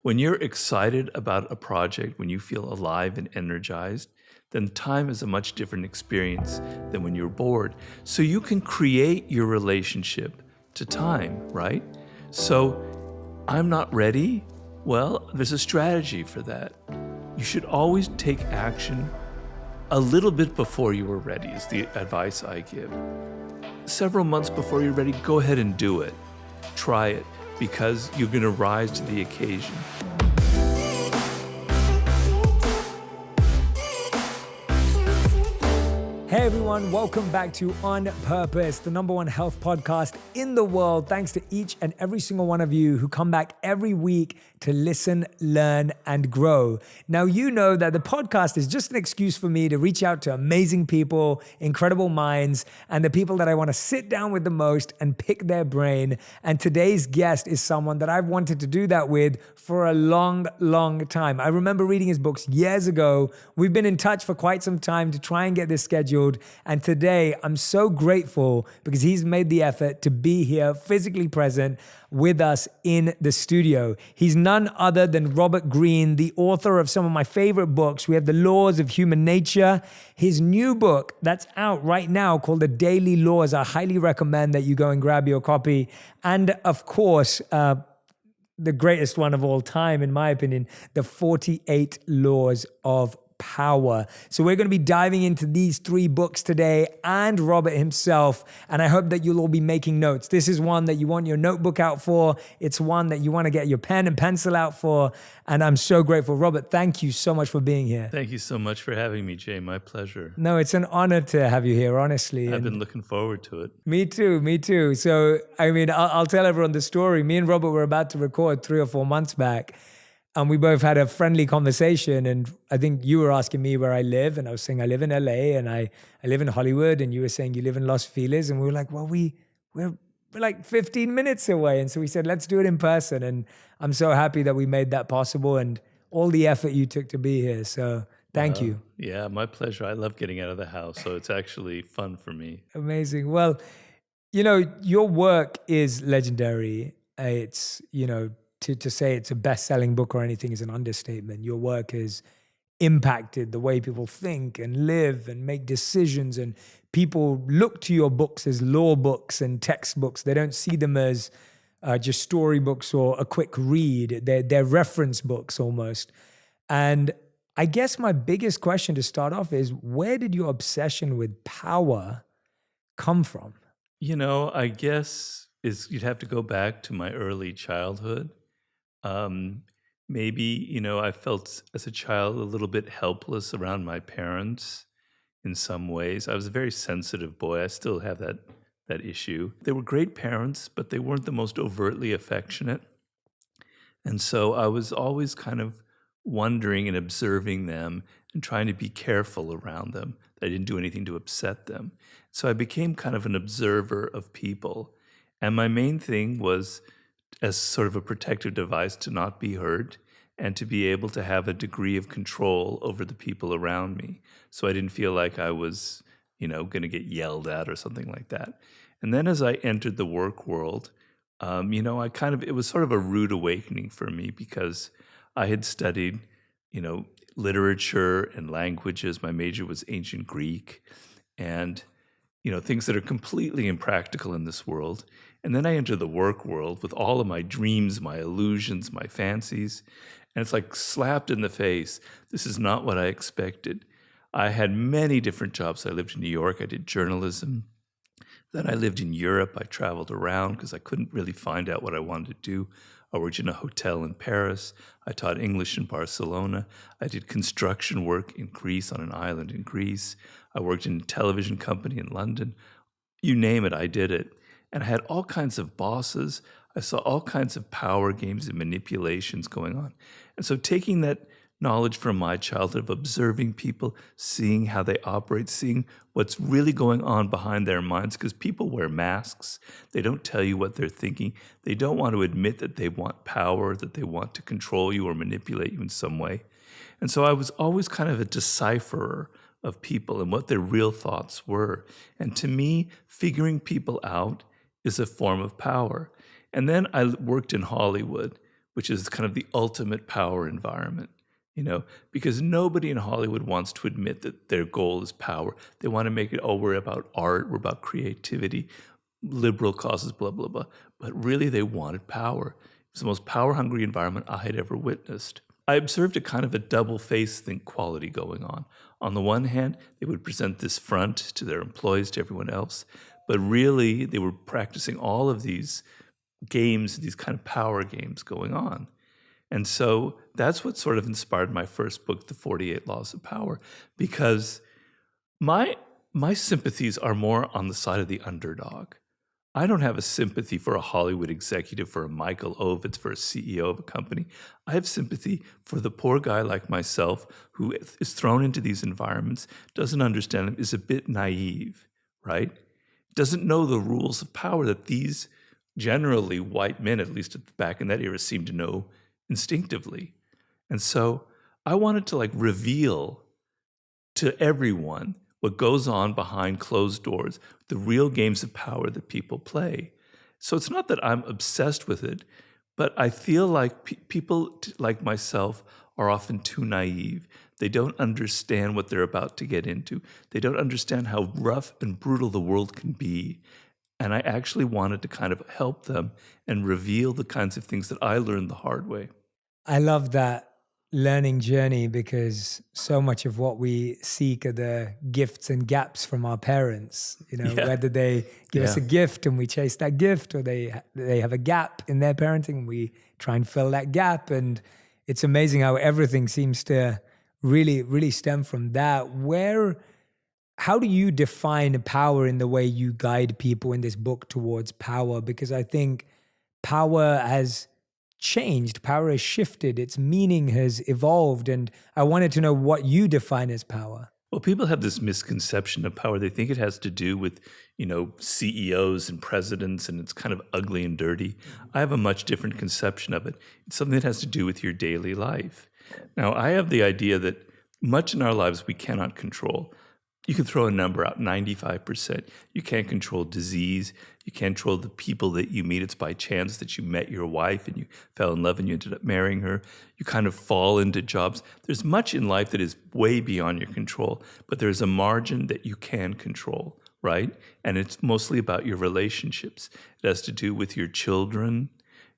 When you're excited about a project, when you feel alive and energized, then time is a much different experience than when you're bored. So you can create your relationship to time, right? So I'm not ready. Well, there's a strategy for that. You should always take action a little bit before you are ready, is the advice I give. Several months before you're ready, go ahead and do it. Try it, because you're going to rise to the occasion. Hey everyone, welcome back to On Purpose, the #1 health podcast in the world. Thanks to each and every single one of you who come back every week to listen, learn, and grow. Now, you know that the podcast is just an excuse for me to reach out to amazing people, incredible minds, and the people that I want to sit down with the most and pick their brain. And today's guest is someone that I've wanted to do that with for a long, long time. I remember reading his books years ago. We've been in touch for quite some time to try and get this scheduled. And today I'm so grateful because he's made the effort to be here physically present with us in the studio. He's none other than Robert Greene, the author of some of my favorite books. We have The Laws of Human Nature. His new book that's out right now called The Daily Laws. I highly recommend that you go and grab your copy. And of course, the greatest one of all time, in my opinion, The 48 Laws of Power. So we're going to be diving into these 3 books today and Robert himself. And I hope that you'll all be making notes. This is one that you want your notebook out for. It's one that you want to get your pen and pencil out for. And I'm so grateful. Robert, thank you so much for being here. Thank you so much for having me, Jay. My pleasure. No, it's an honor to have you here, honestly. I've been looking forward to it. Me too. So, I mean, I'll tell everyone the story. Me and Robert were about to record 3 or 4 months back. And we both had a friendly conversation, and I think you were asking me where I live, and I was saying I live in LA, and I live in Hollywood, and you were saying you live in Los Feliz, and we were like, well, we're like 15 minutes away, and so we said, let's do it in person, and I'm so happy that we made that possible, and all the effort you took to be here, so thank you. Yeah, my pleasure. I love getting out of the house, so it's actually fun for me. Amazing. Well, you know, your work is legendary. It's, you know, to say it's a best-selling book or anything is an understatement. Your work has impacted the way people think and live and make decisions, and people look to your books as law books and textbooks. They don't see them as just storybooks or a quick read. They're reference books almost. And I guess my biggest question to start off is, where did your obsession with power come from? You know, I guess you'd have to go back to my early childhood. Maybe, you know, I felt as a child a little bit helpless around my parents in some ways. I was a very sensitive boy. I still have that issue. They were great parents, but they weren't the most overtly affectionate. And so I was always kind of wondering and observing them and trying to be careful around them. I didn't do anything to upset them. So I became kind of an observer of people. And my main thing was, as sort of a protective device, to not be hurt and to be able to have a degree of control over the people around me. So I didn't feel like I was, you know, going to get yelled at or something like that. And then as I entered the work world, you know, it was sort of a rude awakening for me because I had studied, you know, literature and languages. My major was ancient Greek and, you know, things that are completely impractical in this world. And then I enter the work world with all of my dreams, my illusions, my fancies, and it's like slapped in the face. This is not what I expected. I had many different jobs. I lived in New York. I did journalism. Then I lived in Europe. I traveled around because I couldn't really find out what I wanted to do. I worked in a hotel in Paris. I taught English in Barcelona. I did construction work in Greece, on an island in Greece. I worked in a television company in London. You name it, I did it. And I had all kinds of bosses. I saw all kinds of power games and manipulations going on. And so taking that knowledge from my childhood of observing people, seeing how they operate, seeing what's really going on behind their minds, because people wear masks. They don't tell you what they're thinking. They don't want to admit that they want power, that they want to control you or manipulate you in some way. And so I was always kind of a decipherer of people and what their real thoughts were. And to me, figuring people out is a form of power. And then I worked in Hollywood, which is kind of the ultimate power environment, because nobody in Hollywood wants to admit that their goal is power. They want to make it, we're about art, we're about creativity, liberal causes, blah, blah, blah. But really, they wanted power. It was the most power-hungry environment I had ever witnessed. I observed a kind of a double-faced quality going on. On the one hand, they would present this front to their employees, to everyone else, but really they were practicing all of these games, these kind of power games going on. And so that's what sort of inspired my first book, The 48 Laws of Power, because my sympathies are more on the side of the underdog. I don't have a sympathy for a Hollywood executive, for a Michael Ovitz, for a CEO of a company. I have sympathy for the poor guy like myself who is thrown into these environments, doesn't understand them, is a bit naive, right? Doesn't know the rules of power that these generally white men, at least back in that era, seemed to know instinctively. And so I wanted to reveal to everyone what goes on behind closed doors, the real games of power that people play. So it's not that I'm obsessed with it, but I feel like people like myself are often too naive. They don't understand what they're about to get into. They don't understand how rough and brutal the world can be. And I actually wanted to kind of help them and reveal the kinds of things that I learned the hard way. I love that learning journey, because so much of what we seek are the gifts and gaps from our parents, whether they give us a gift and we chase that gift, or they have a gap in their parenting and we try and fill that gap. And it's amazing how everything seems to really, really stem from that. How do you define power in the way you guide people in this book towards power? Because I think power has changed, power has shifted, its meaning has evolved. And I wanted to know what you define as power. Well, people have this misconception of power. They think it has to do with, CEOs and presidents, and it's kind of ugly and dirty. I have a much different conception of it. It's something that has to do with your daily life. Now, I have the idea that much in our lives we cannot control. You can throw a number out, 95%. You can't control disease. You can't control the people that you meet. It's by chance that you met your wife and you fell in love and you ended up marrying her. You kind of fall into jobs. There's much in life that is way beyond your control, but there's a margin that you can control, right? And it's mostly about your relationships. It has to do with your children,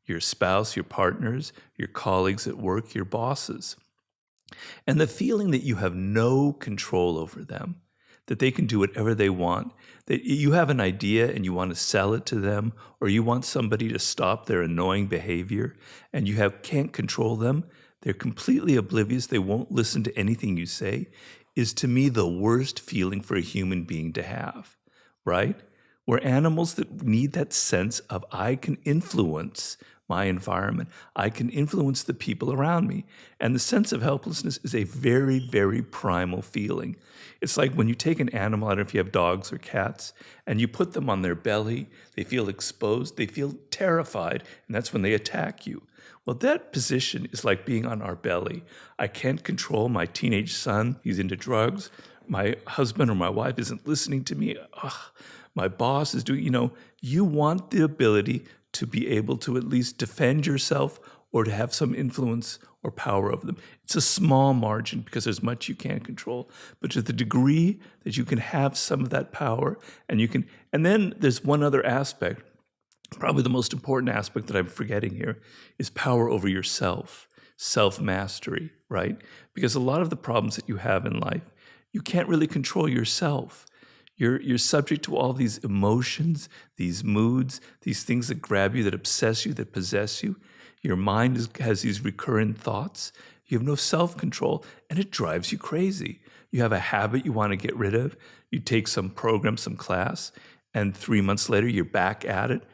your spouse, your partners, your colleagues at work, your bosses. And the feeling that you have no control over them, that they can do whatever they want, that you have an idea and you want to sell it to them, or you want somebody to stop their annoying behavior and you can't control them, they're completely oblivious, they won't listen to anything you say, is to me the worst feeling for a human being to have, right? We're animals that need that sense of I can influence my environment. I can influence the people around me. And the sense of helplessness is a very, very primal feeling. It's like when you take an animal, I don't know if you have dogs or cats, and you put them on their belly, they feel exposed, they feel terrified, and that's when they attack you. Well, that position is like being on our belly. I can't control my teenage son. He's into drugs. My husband or my wife isn't listening to me. Ugh. My boss is doing, you want the ability to be able to at least defend yourself or to have some influence or power over them. It's a small margin because there's much you can't control, but to the degree that you can have some of that power and then there's one other aspect, probably the most important aspect that I'm forgetting here, is power over yourself, self-mastery, right? Because a lot of the problems that you have in life, you can't really control yourself. You're subject to all these emotions, these moods, these things that grab you, that obsess you, that possess you. Your mind has these recurrent thoughts. You have no self-control, and it drives you crazy. You have a habit you want to get rid of. You take some program, some class, and 3 months later, you're back at it.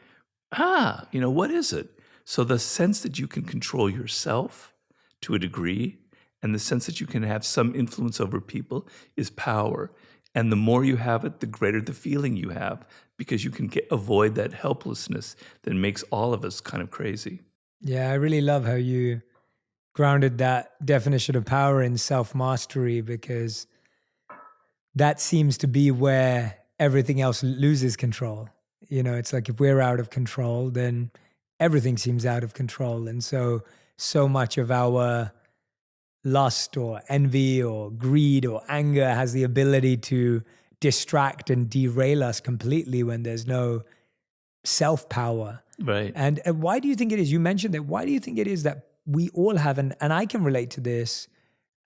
What is it? So the sense that you can control yourself to a degree, and the sense that you can have some influence over people is power. And the more you have it, the greater the feeling you have, because you can avoid that helplessness that makes all of us kind of crazy. Yeah, I really love how you grounded that definition of power in self-mastery, because that seems to be where everything else loses control. It's like if we're out of control, then everything seems out of control. And so so much of our lust or envy or greed or anger has the ability to distract and derail us completely when there's no self-power. Right. And why do you think it is? You mentioned that. Why do you think it is that we all have, and I can relate to this.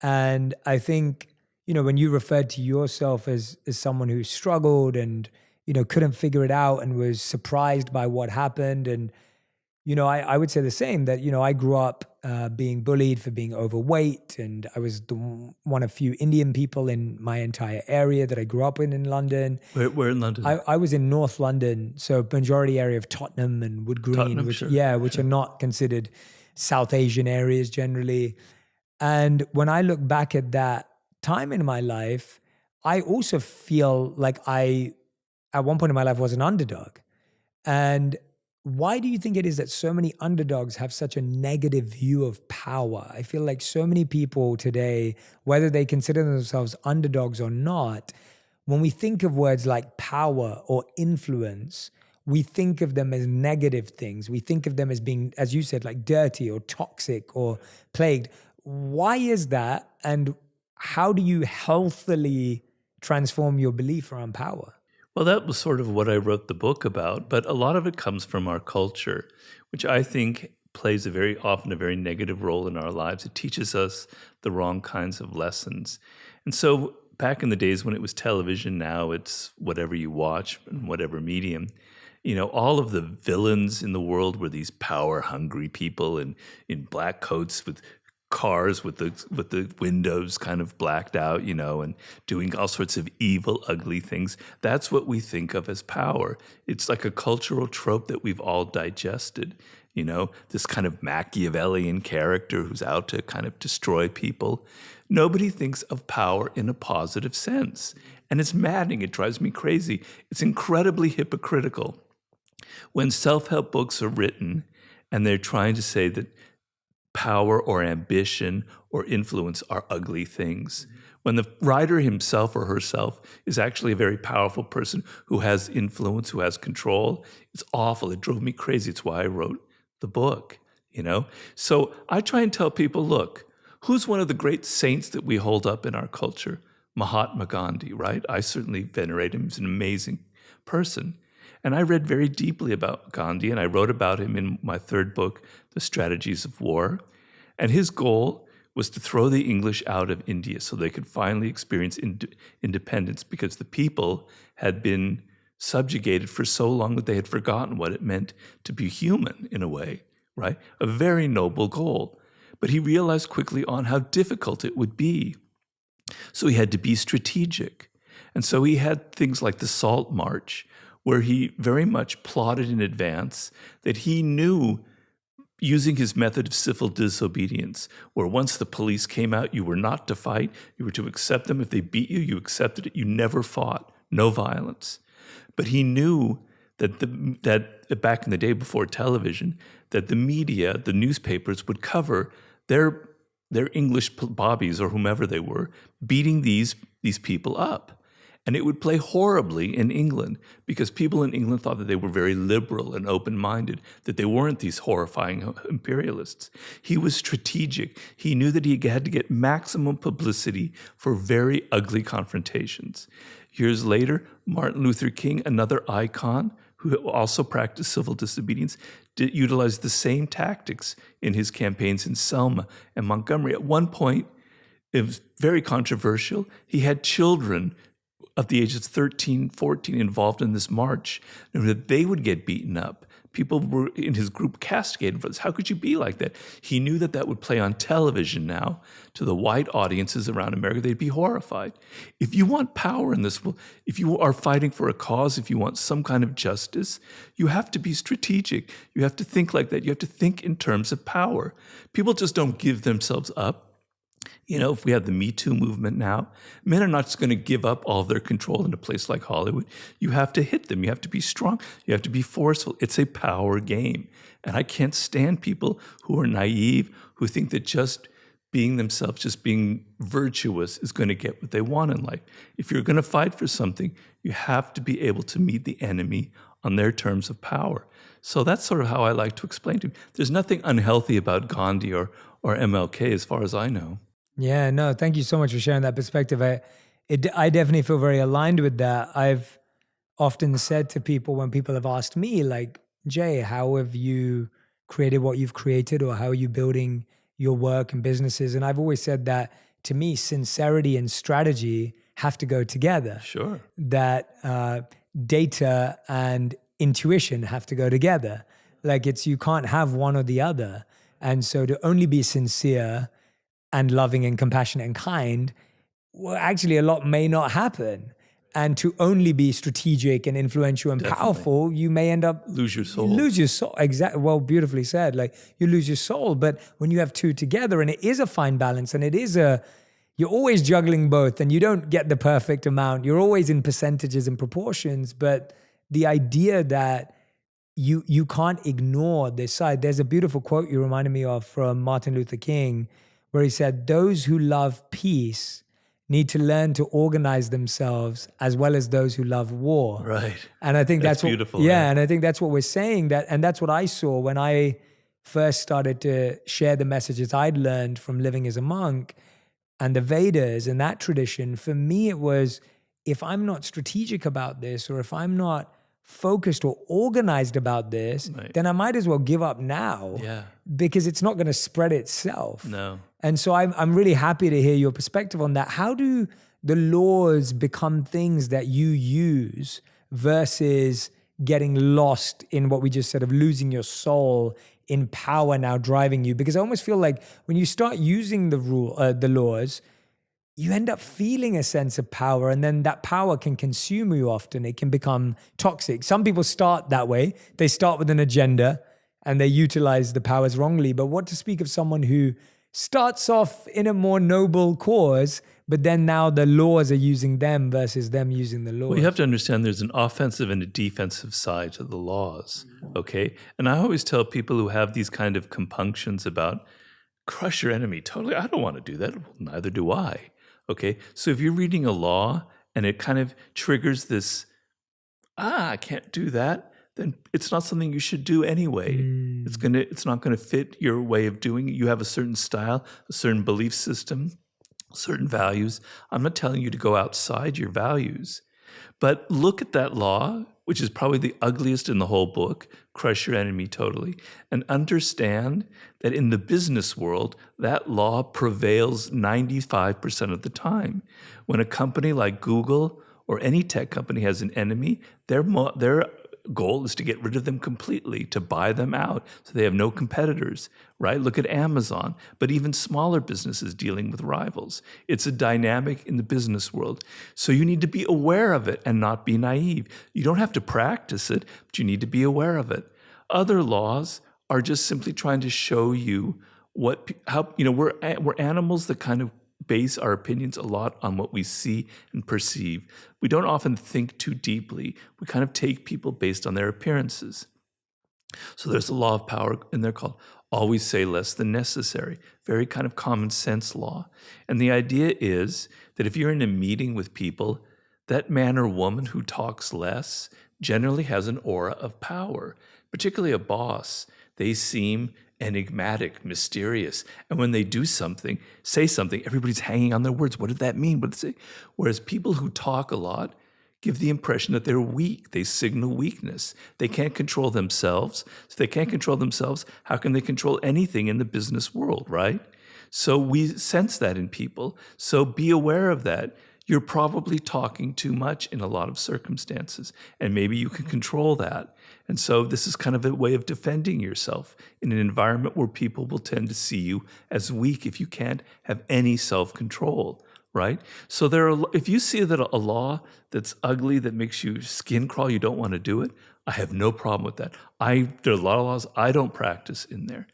And I think, when you referred to yourself as someone who struggled and, couldn't figure it out and was surprised by what happened. And, I would say the same, that, I grew up being bullied for being overweight. And I was one of few Indian people in my entire area that I grew up in London. Where in London? I was in North London, so majority area of Tottenham and Wood Green, Tottenham, which sure. which are not considered South Asian areas generally. And when I look back at that time in my life, I also feel like I, at one point in my life, was an underdog. And why do you think it is that so many underdogs have such a negative view of power? I feel like so many people today, whether they consider themselves underdogs or not, when we think of words like power or influence, we think of them as negative things. We think of them as being, as you said, like dirty or toxic or plagued. Why is that? And how do you healthily transform your belief around power? Well, that was sort of what I wrote the book about, but a lot of it comes from our culture, which I think plays often a very negative role in our lives. It teaches us the wrong kinds of lessons. And so back in the days when it was television, now it's whatever you watch and whatever medium, all of the villains in the world were these power-hungry people in black coats with cars with the windows kind of blacked out, and doing all sorts of evil, ugly things. That's what we think of as power. It's like a cultural trope that we've all digested, this kind of Machiavellian character who's out to kind of destroy people. Nobody thinks of power in a positive sense. And it's maddening. It drives me crazy. It's incredibly hypocritical. When self-help books are written and they're trying to say that power or ambition or influence are ugly things, when the writer himself or herself is actually a very powerful person who has influence, who has control, it's awful. It drove me crazy. It's why I wrote the book, So I try and tell people, look, who's one of the great saints that we hold up in our culture? Mahatma Gandhi, right? I certainly venerate him. He's an amazing person. And I read very deeply about Gandhi, and I wrote about him in my third book, The Strategies of War. And his goal was to throw the English out of India so they could finally experience independence, because the people had been subjugated for so long that they had forgotten what it meant to be human in a way, right? A very noble goal. But he realized quickly on how difficult it would be. So he had to be strategic. And so he had things like the Salt March, where he very much plotted in advance that he knew, using his method of civil disobedience, where once the police came out, you were not to fight, you were to accept them. If they beat you, you accepted it, you never fought, no violence. But he knew that back in the day before television, that the media, the newspapers would cover their English bobbies or whomever they were, beating these people up. And it would play horribly in England because people in England thought that they were very liberal and open-minded, that they weren't these horrifying imperialists. He was strategic. He knew that he had to get maximum publicity for very ugly confrontations. Years later, Martin Luther King, another icon who also practiced civil disobedience, utilized the same tactics in his campaigns in Selma and Montgomery. At one point, it was very controversial. He had children of the ages 13, 14 involved in this march, and that they would get beaten up. People were in his group castigated for this. How could you be like that? He knew that would play on television now to the white audiences around America. They'd be horrified. If you want power in this world, if you are fighting for a cause, if you want some kind of justice, you have to be strategic. You have to think like that. You have to think in terms of power. People just don't give themselves up. If we have the Me Too movement now, men are not just going to give up all of their control in a place like Hollywood. You have to hit them. You have to be strong. You have to be forceful. It's a power game. And I can't stand people who are naive, who think that just being themselves, just being virtuous is going to get what they want in life. If you're going to fight for something, you have to be able to meet the enemy on their terms of power. So that's sort of how I like to explain to him. There's nothing unhealthy about Gandhi or MLK as far as I know. Yeah, no, thank you so much for sharing that perspective. I definitely feel very aligned with that. I've often said to people when people have asked me, like, Jay, how have you created what you've created, or how are you building your work and businesses? And I've always said that to me, sincerity and strategy have to go together. Sure. That data and intuition have to go together. Like you can't have one or the other. And so to only be sincere and loving and compassionate and kind, well, actually a lot may not happen. And to only be strategic and influential and Definitely. powerful, you may end up Lose your soul. Lose your soul. Exactly. Well, beautifully said. Like you lose your soul. But when you have two together, and it is a fine balance, and you're always juggling both, and you don't get the perfect amount. You're always in percentages and proportions. But the idea that you can't ignore this side. There's a beautiful quote you reminded me of from Martin Luther King, where he said, "Those who love peace need to learn to organize themselves as well as those who love war." Right. And I think that's beautiful. Yeah, and I think that's what we're saying, and that's what I saw when I first started to share the messages I'd learned from living as a monk and the Vedas and that tradition. For me, it was, if I'm not strategic about this, or if I'm not focused or organized about this, Right. then I might as well give up now. Yeah. Because it's not going to spread itself. No. And so I'm really happy to hear your perspective on that. How do the laws become things that you use versus getting lost in what we just said of losing your soul in power now driving you? Because I almost feel like when you start using the laws, you end up feeling a sense of power, and then that power can consume you often. It can become toxic. Some people start that way. They start with an agenda and they utilize the powers wrongly. But what to speak of someone who starts off in a more noble cause, but then now the laws are using them versus them using the laws? Well, you have to understand there's an offensive and a defensive side to the laws, okay? And I always tell people who have these kind of compunctions about crush your enemy, totally, I don't want to do that. Well, neither do I, okay? So if you're reading a law and it kind of triggers this, I can't do that, then it's not something you should do anyway. It's not gonna fit your way of doing it. You have a certain style, a certain belief system, certain values. I'm not telling you to go outside your values, but look at that law, which is probably the ugliest in the whole book, crush your enemy totally, and understand that in the business world, that law prevails 95% of the time. When a company like Google or any tech company has an enemy, their goal is to get rid of them completely, to buy them out so they have no competitors, right? Look at Amazon, but even smaller businesses dealing with rivals. It's a dynamic in the business world. So you need to be aware of it and not be naive. You don't have to practice it, but you need to be aware of it. Other laws are just simply trying to show you we're animals that kind of base our opinions a lot on what we see and perceive. We don't often think too deeply. We kind of take people based on their appearances. So there's a law of power in there called always say less than necessary. Very kind of common sense law. And the idea is that if you're in a meeting with people, that man or woman who talks less generally has an aura of power, particularly a boss. They seem enigmatic, mysterious. And when they do something, say something, everybody's hanging on their words. What did that mean? What did it say? Whereas people who talk a lot give the impression that they're weak. They signal weakness. They can't control themselves. So they can't control themselves. How can they control anything in the business world, right? So we sense that in people. So be aware of that. You're probably talking too much in a lot of circumstances, and maybe you can control that. And so this is kind of a way of defending yourself in an environment where people will tend to see you as weak if you can't have any self-control, right? So if you see that a law that's ugly, that makes you skin crawl, you don't want to do it, I have no problem with that. There are a lot of laws I don't practice in there.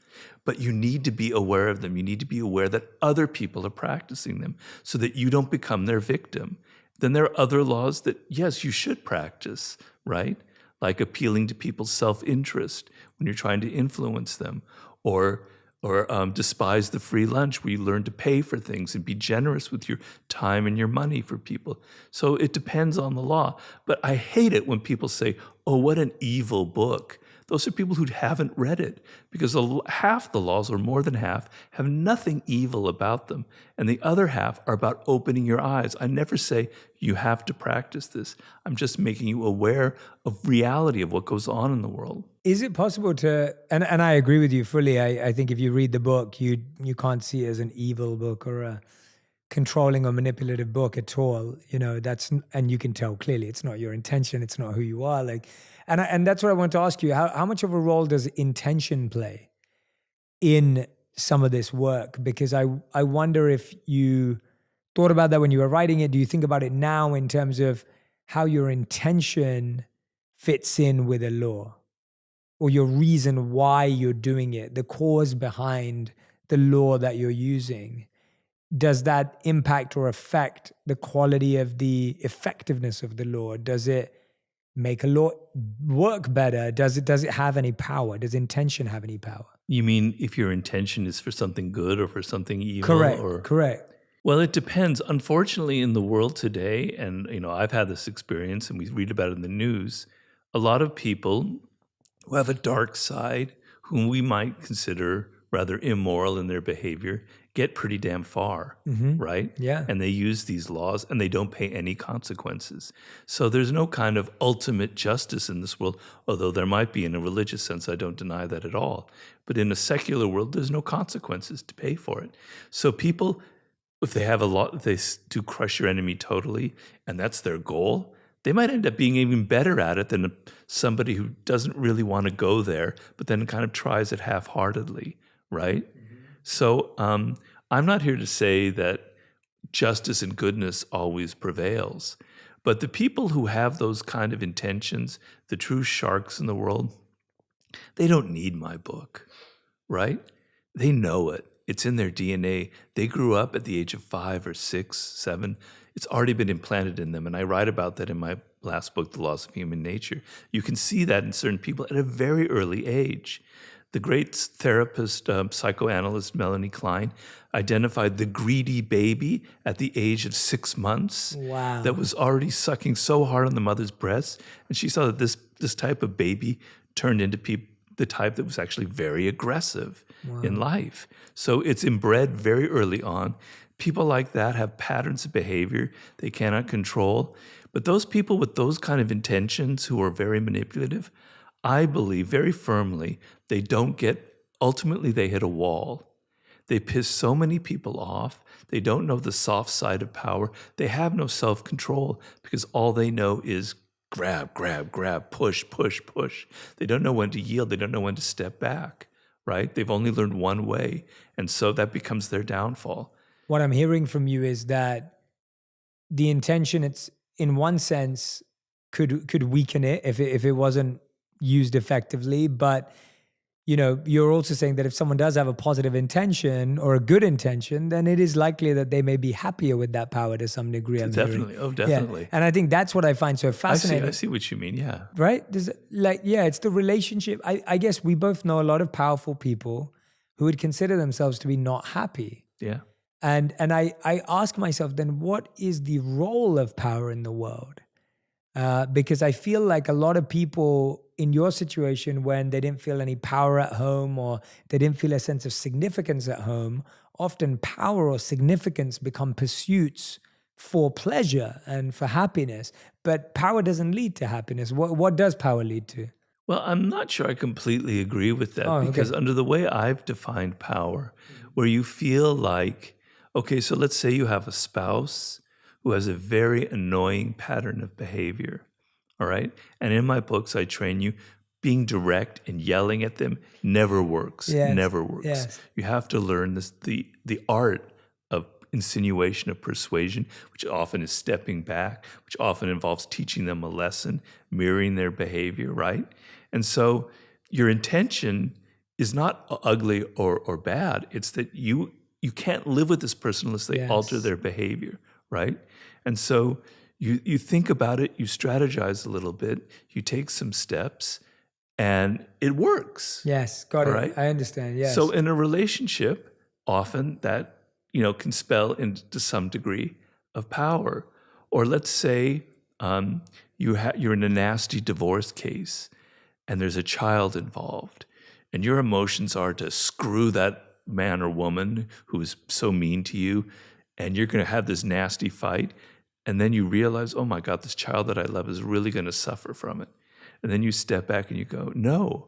But you need to be aware of them. You need to be aware that other people are practicing them so that you don't become their victim. Then there are other laws that, yes, you should practice, right? Like appealing to people's self-interest when you're trying to influence them, or Or despise the free lunch, where you learn to pay for things and be generous with your time and your money for people. So it depends on the law. But I hate it when people say, oh, what an evil book. Those are people who haven't read it, because half the laws, or more than half, have nothing evil about them. And the other half are about opening your eyes. I never say you have to practice this. I'm just making you aware of reality of what goes on in the world. Is it possible to, and I agree with you fully. I think if you read the book, you can't see it as an evil book or a controlling or manipulative book at all. And you can tell clearly it's not your intention. It's not who you are. And that's what I want to ask you. How much of a role does intention play in some of this work? Because I wonder if you thought about that when you were writing it. Do you think about it now in terms of how your intention fits in with a law, or your reason why you're doing it, the cause behind the law that you're using? Does that impact or affect the quality of the effectiveness of the law? Does it make a law work better? Does it have any power? Does intention have any power? You mean if your intention is for something good or for something evil? Correct. Well, it depends. Unfortunately, in the world today, and I've had this experience, and we read about it in the news, a lot of people who have a dark side, whom we might consider rather immoral in their behavior, get pretty damn far, right? Yeah. And they use these laws, and they don't pay any consequences. So there's no kind of ultimate justice in this world, although there might be in a religious sense. I don't deny that at all. But in a secular world, there's no consequences to pay for it. So people, if they have a law, if they do crush your enemy totally, and that's their goal, they might end up being even better at it than somebody who doesn't really want to go there, but then kind of tries it half-heartedly, right? So I'm not here to say that justice and goodness always prevails, but the people who have those kind of intentions, the true sharks in the world, they don't need my book, right? They know it. It's in their DNA. They grew up at the age of 5 or 6, 7. It's already been implanted in them. And I write about that in my last book, The Laws of Human Nature. You can see that in certain people at a very early age. The great therapist, psychoanalyst Melanie Klein identified the greedy baby at the age of 6 months. Wow. That was already sucking so hard on the mother's breast. And she saw that this type of baby turned into the type that was actually very aggressive in life. So it's inbred very early on. People like that have patterns of behavior they cannot control. But those people with those kind of intentions who are very manipulative, I believe very firmly ultimately they hit a wall. They piss so many people off. They don't know the soft side of power. They have no self-control because all they know is grab, grab, grab, push, push, push. They don't know when to yield. They don't know when to step back, right? They've only learned one way. And so that becomes their downfall. What I'm hearing from you is that the intention, it's in one sense, could weaken it if it wasn't used effectively. But you're also saying that if someone does have a positive intention or a good intention, then it is likely that they may be happier with that power to some degree. Definitely. Oh, definitely. Yeah. And I think that's what I find so fascinating. I see what you mean, yeah. Right? It's the relationship. I guess we both know a lot of powerful people who would consider themselves to be not happy. Yeah. And I ask myself then, what is the role of power in the world? Because I feel like a lot of people in your situation, when they didn't feel any power at home or they didn't feel a sense of significance at home, often power or significance become pursuits for pleasure and for happiness. But power doesn't lead to happiness. What does power lead to? Well, I'm not sure I completely agree with that because under the way I've defined power, where you feel like, okay, so let's say you have a spouse who has a very annoying pattern of behavior, all right? And in my books, I train you, being direct and yelling at them never works, never works. Yes. You have to learn the art of insinuation, of persuasion, which often is stepping back, which often involves teaching them a lesson, mirroring their behavior, right? And so your intention is not ugly or bad. It's that you can't live with this person unless they alter their behavior, right? And so you think about it, you strategize a little bit, you take some steps, and it works. Yes, got All it. right. I understand. Yes. So in a relationship, often that, can spell into some degree of power. Or let's say you're in a nasty divorce case and there's a child involved, and your emotions are to screw that man or woman who is so mean to you, and you're going to have this nasty fight, and then you realize, oh my God, this child that I love is really going to suffer from it. And then you step back and you go, no,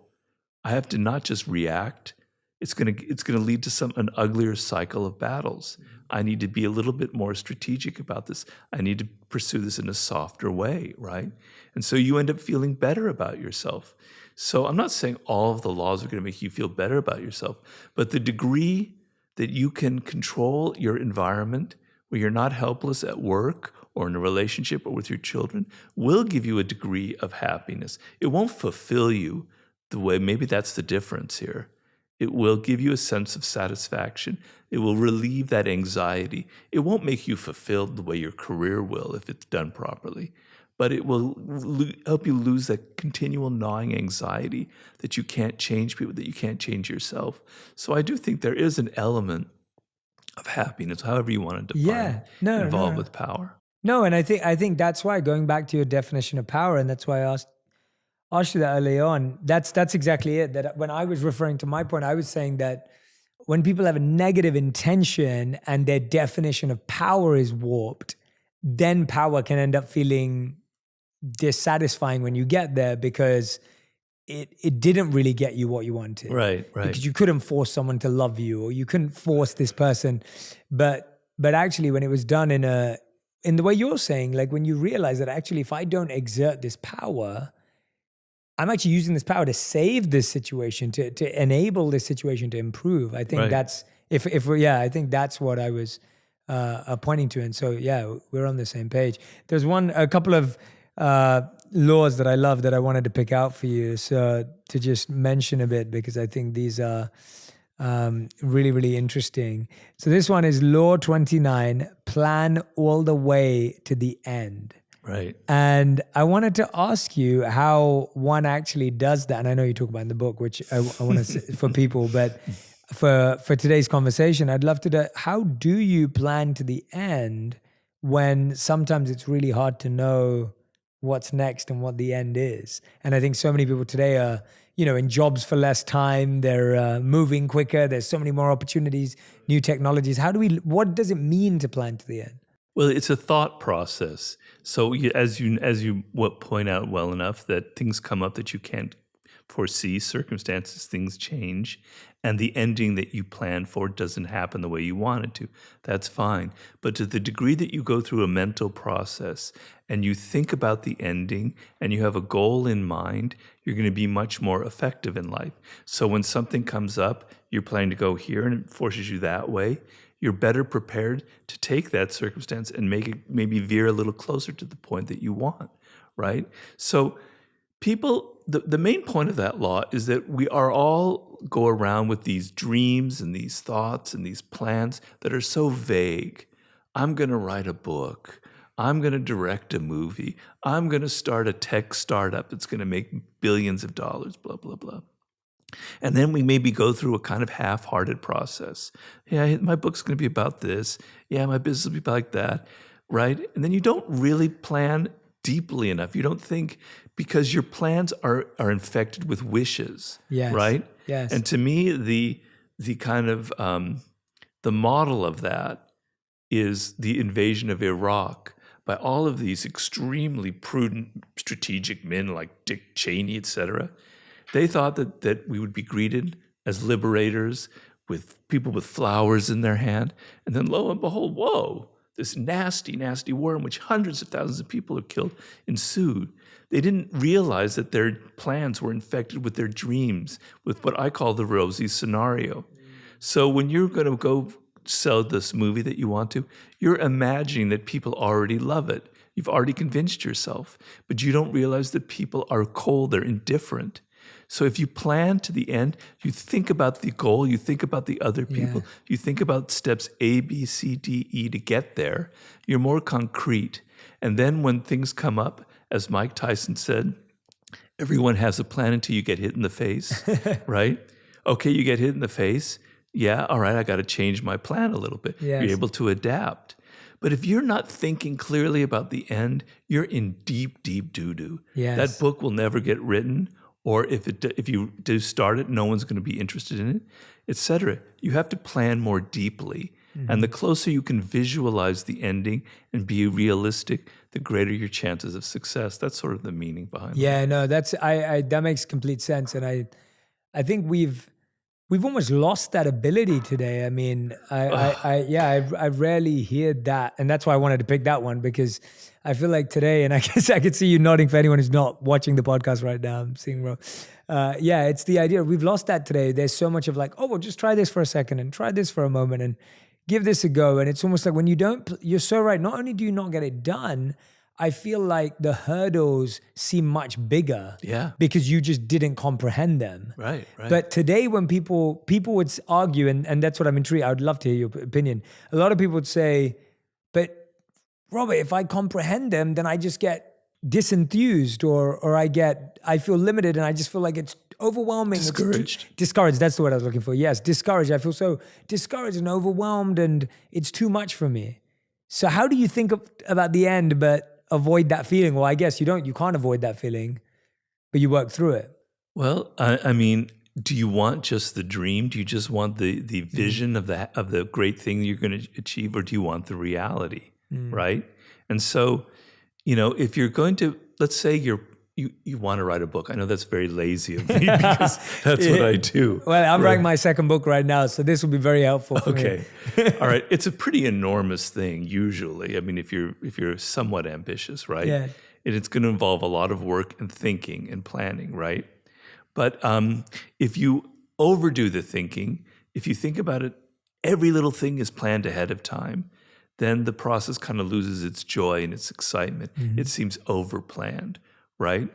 I have to not just react. It's going to lead to an uglier cycle of battles. I need to be a little bit more strategic about this. I need to pursue this in a softer way, right? And so you end up feeling better about yourself. So I'm not saying all of the laws are going to make you feel better about yourself, but the degree that you can control your environment where you're not helpless at work or in a relationship or with your children will give you a degree of happiness. It won't fulfill you the way, maybe that's the difference here. It will give you a sense of satisfaction. It will relieve that anxiety. It won't make you fulfilled the way your career will if it's done properly, but it will help you lose that continual gnawing anxiety that you can't change people, that you can't change yourself. So I do think there is an element of happiness, however you want to define it, involved with power. No, and I think that's why, going back to your definition of power, and that's why I asked you that early on. That's exactly it. That when I was referring to my point, I was saying that when people have a negative intention and their definition of power is warped, then power can end up feeling dissatisfying when you get there, because it didn't really get you what you wanted. Right. Because you couldn't force someone to love you, or you couldn't force this person. But actually, when it was done in the way you're saying, like when you realize that actually, if I don't exert this power, I'm actually using this power to save this situation, to enable this situation to improve. I think that's I think that's what I was pointing to. And so, we're on the same page. There's a couple of laws that I love that I wanted to pick out for you, so to just mention a bit, because I think these are really, really interesting. So this one is Law 29, plan all the way to the end. Right. And I wanted to ask you how one actually does that. And I know you talk about in the book, which I want to say for people, but for today's conversation, I'd love to know, how do you plan to the end when sometimes it's really hard to know what's next and what the end is? And I think so many people today are, in jobs for less time. They're moving quicker. There's so many more opportunities, new technologies. What does it mean to plan to the end? Well, it's a thought process. So as you point out well enough, that things come up that you can't foresee, circumstances, things change, and the ending that you planned for doesn't happen the way you wanted to. That's fine. But to the degree that you go through a mental process and you think about the ending and you have a goal in mind, you're going to be much more effective in life. So when something comes up, you're planning to go here and it forces you that way, you're better prepared to take that circumstance and make it maybe veer a little closer to the point that you want, right? So the main point of that law is that we are all go around with these dreams and these thoughts and these plans that are so vague. I'm going to write a book. I'm going to direct a movie. I'm going to start a tech startup that's going to make billions of dollars, blah, blah, blah. And then we maybe go through a kind of half-hearted process. Yeah, my book's going to be about this. Yeah, my business will be like that, right? And then you don't really plan deeply enough. You don't think, because your plans are infected with wishes, right? Yes. And to me, the kind of the model of that is the invasion of Iraq by all of these extremely prudent, strategic men like Dick Cheney, et cetera. They thought that we would be greeted as liberators with people with flowers in their hand. And then lo and behold, whoa, this nasty, nasty war in which hundreds of thousands of people are killed ensued. They didn't realize that their plans were infected with their dreams, with what I call the rosy scenario. So when you're going to go sell this movie that you want to, you're imagining that people already love it. You've already convinced yourself, but you don't realize that people are cold, they're indifferent. So if you plan to the end, you think about the goal, you think about the other people, you think about steps A, B, C, D, E to get there, you're more concrete. And then when things come up, as Mike Tyson said, Everyone has a plan until you get hit in the face, right? Okay, you get hit in the face. Yeah, all right, I got to change my plan a little bit. Yes. You're able to adapt. But if you're not thinking clearly about the end, you're in deep, deep doo-doo. Yes. That book will never get written, or if you do start it, no one's going to be interested in it, etc. You have to plan more deeply. And the closer you can visualize the ending and be realistic, the greater your chances of success. That's sort of the meaning behind it. Yeah, no, that makes complete sense. And I think we've almost lost that ability today. I mean, I rarely hear that. And that's why I wanted to pick that one, because I feel like today, and I guess I could see you nodding for anyone who's not watching the podcast right now. I'm seeing Ro. It's the idea. We've lost that today. There's so much of like, oh, well, just try this for a second and try this for a moment and give this a go. And it's almost like when you don't, you're so right. Not only do you not get it done, I feel like the hurdles seem much bigger. Yeah. Because you just didn't comprehend them. Right. But today when people would argue, and that's what I'm intrigued, I would love to hear your opinion. A lot of people would say, but Robert, if I comprehend them, then I just get disenthused or I feel limited and I just feel like it's overwhelming. Discouraged, that's the word I was looking for. Yes, discouraged. I feel so discouraged and overwhelmed and it's too much for me. So how do you think about the end but avoid that feeling? Well, I guess you can't avoid that feeling, but you work through it. Well, I mean, do you want just the dream? Do you just want the vision of the great thing you're going to achieve, or do you want the reality, right? And so, if you're going to, let's say you want to write a book. I know that's very lazy of me because that's what I do. Well, I'm writing my second book right now, so this will be very helpful for me. All right. It's a pretty enormous thing usually. I mean, if you're somewhat ambitious, right? Yeah. It's going to involve a lot of work and thinking and planning, right? But if you overdo the thinking, if you think about it, every little thing is planned ahead of time, then the process kind of loses its joy and its excitement. It seems overplanned, right?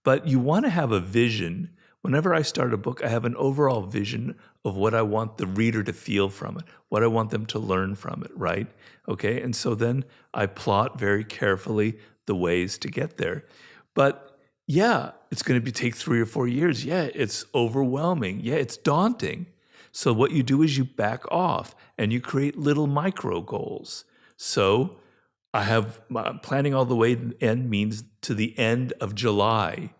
But you want to have a vision. Whenever I start a book, I have an overall vision of what I want the reader to feel from it, what I want them to learn from it, right? Okay, and so then I plot very carefully the ways to get there. But yeah, it's going to take 3 or 4 years. Yeah, it's overwhelming. Yeah, it's daunting. So what you do is you back off and you create little micro goals. So I have planning all the way to the end means to the end of July,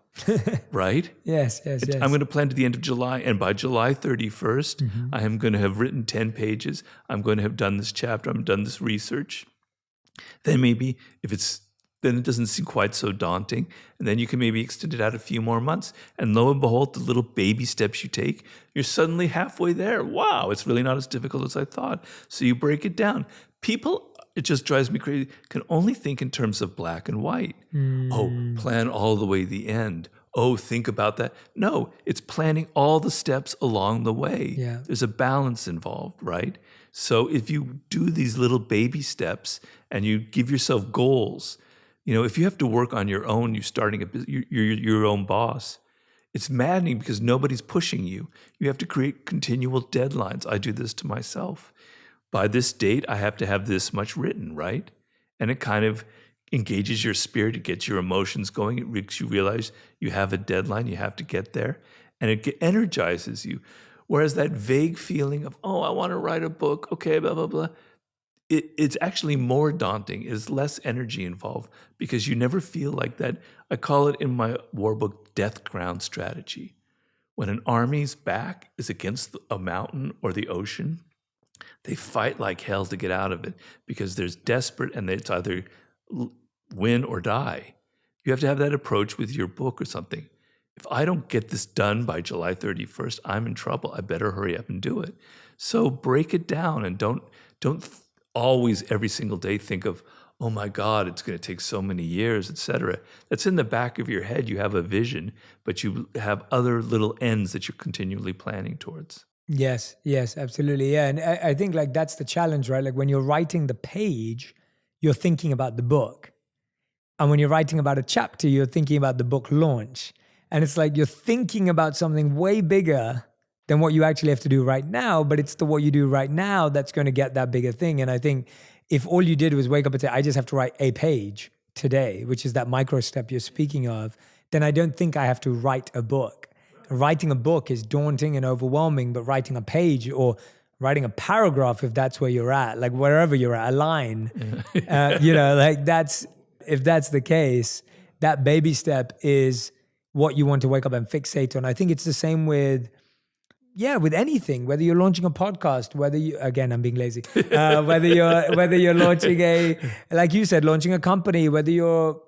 right? Yes. I'm going to plan to the end of July. And by July 31st, I am going to have written 10 pages. I'm going to have done this chapter. I'm done this research. Then maybe then it doesn't seem quite so daunting. And then you can maybe extend it out a few more months. And lo and behold, the little baby steps you take, you're suddenly halfway there. Wow, it's really not as difficult as I thought. So you break it down. People, it just drives me crazy, can only think in terms of black and white. Oh, plan all the way to the end. Oh, think about that. No, it's planning all the steps along the way. Yeah. There's a balance involved, right? So if you do these little baby steps and you give yourself goals, if you have to work on your own, you're starting you're your own boss. It's maddening because nobody's pushing you. You have to create continual deadlines. I do this to myself. By this date, I have to have this much written, right? And it kind of engages your spirit. It gets your emotions going. It makes you realize you have a deadline. You have to get there. And it energizes you. Whereas that vague feeling of, oh, I want to write a book. Okay, blah, blah, blah. It's actually more daunting. There's less energy involved because you never feel like that. I call it in my war book, death ground strategy. When an army's back is against a mountain or the ocean, they fight like hell to get out of it because there's desperate and it's either win or die. You have to have that approach with your book or something. If I don't get this done by July 31st, I'm in trouble. I better hurry up and do it. So break it down and don't always every single day think of, oh my God, it's going to take so many years, etc. That's in the back of your head. You have a vision, but you have other little ends that you're continually planning towards. Yes, absolutely. Yeah. And I think like that's the challenge, right? Like when you're writing the page, you're thinking about the book. And when you're writing about a chapter, you're thinking about the book launch. And it's like you're thinking about something way bigger than what you actually have to do right now, but it's what you do right now that's going to get that bigger thing. And I think if all you did was wake up and say, I just have to write a page today, which is that micro step you're speaking of, then I don't think I have to write a book. Writing a book is daunting and overwhelming, but writing a page or writing a paragraph, if that's where you're at, like wherever you're at, a line, like if that's the case, that baby step is what you want to wake up and fixate on. I think it's the same with anything, whether you're launching a podcast, again, I'm being lazy, whether you're launching like you said, launching a company, whether you're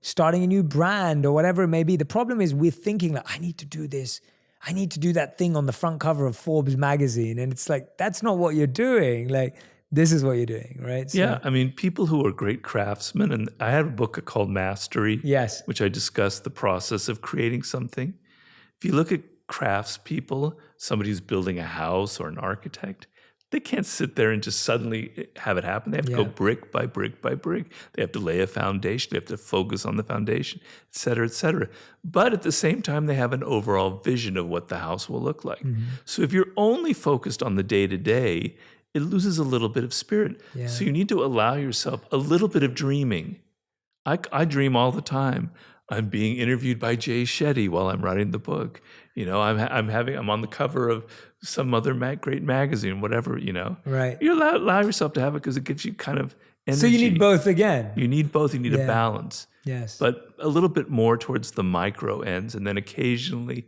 starting a new brand or whatever it may be. The problem is we're thinking like, I need to do this. I need to do that thing on the front cover of Forbes magazine. And it's like, that's not what you're doing. Like, this is what you're doing, right? So, yeah, I mean, people who are great craftsmen, and I have a book called Mastery, yes, which I discuss the process of creating something. If you look at craftspeople, somebody who's building a house or an architect, they can't sit there and just suddenly have it happen. They have to go brick by brick by brick. They have to lay a foundation. They have to focus on the foundation, et cetera, et cetera. But at the same time, they have an overall vision of what the house will look like. Mm-hmm. So if you're only focused on the day-to-day, it loses a little bit of spirit. Yeah. So you need to allow yourself a little bit of dreaming. I dream all the time. I'm being interviewed by Jay Shetty while I'm writing the book. I'm on the cover of some other great magazine, whatever. Right. You allow yourself to have it because it gives you kind of energy. So you need both again. You need both. You need a balance. Yes. But a little bit more towards the micro ends, and then occasionally,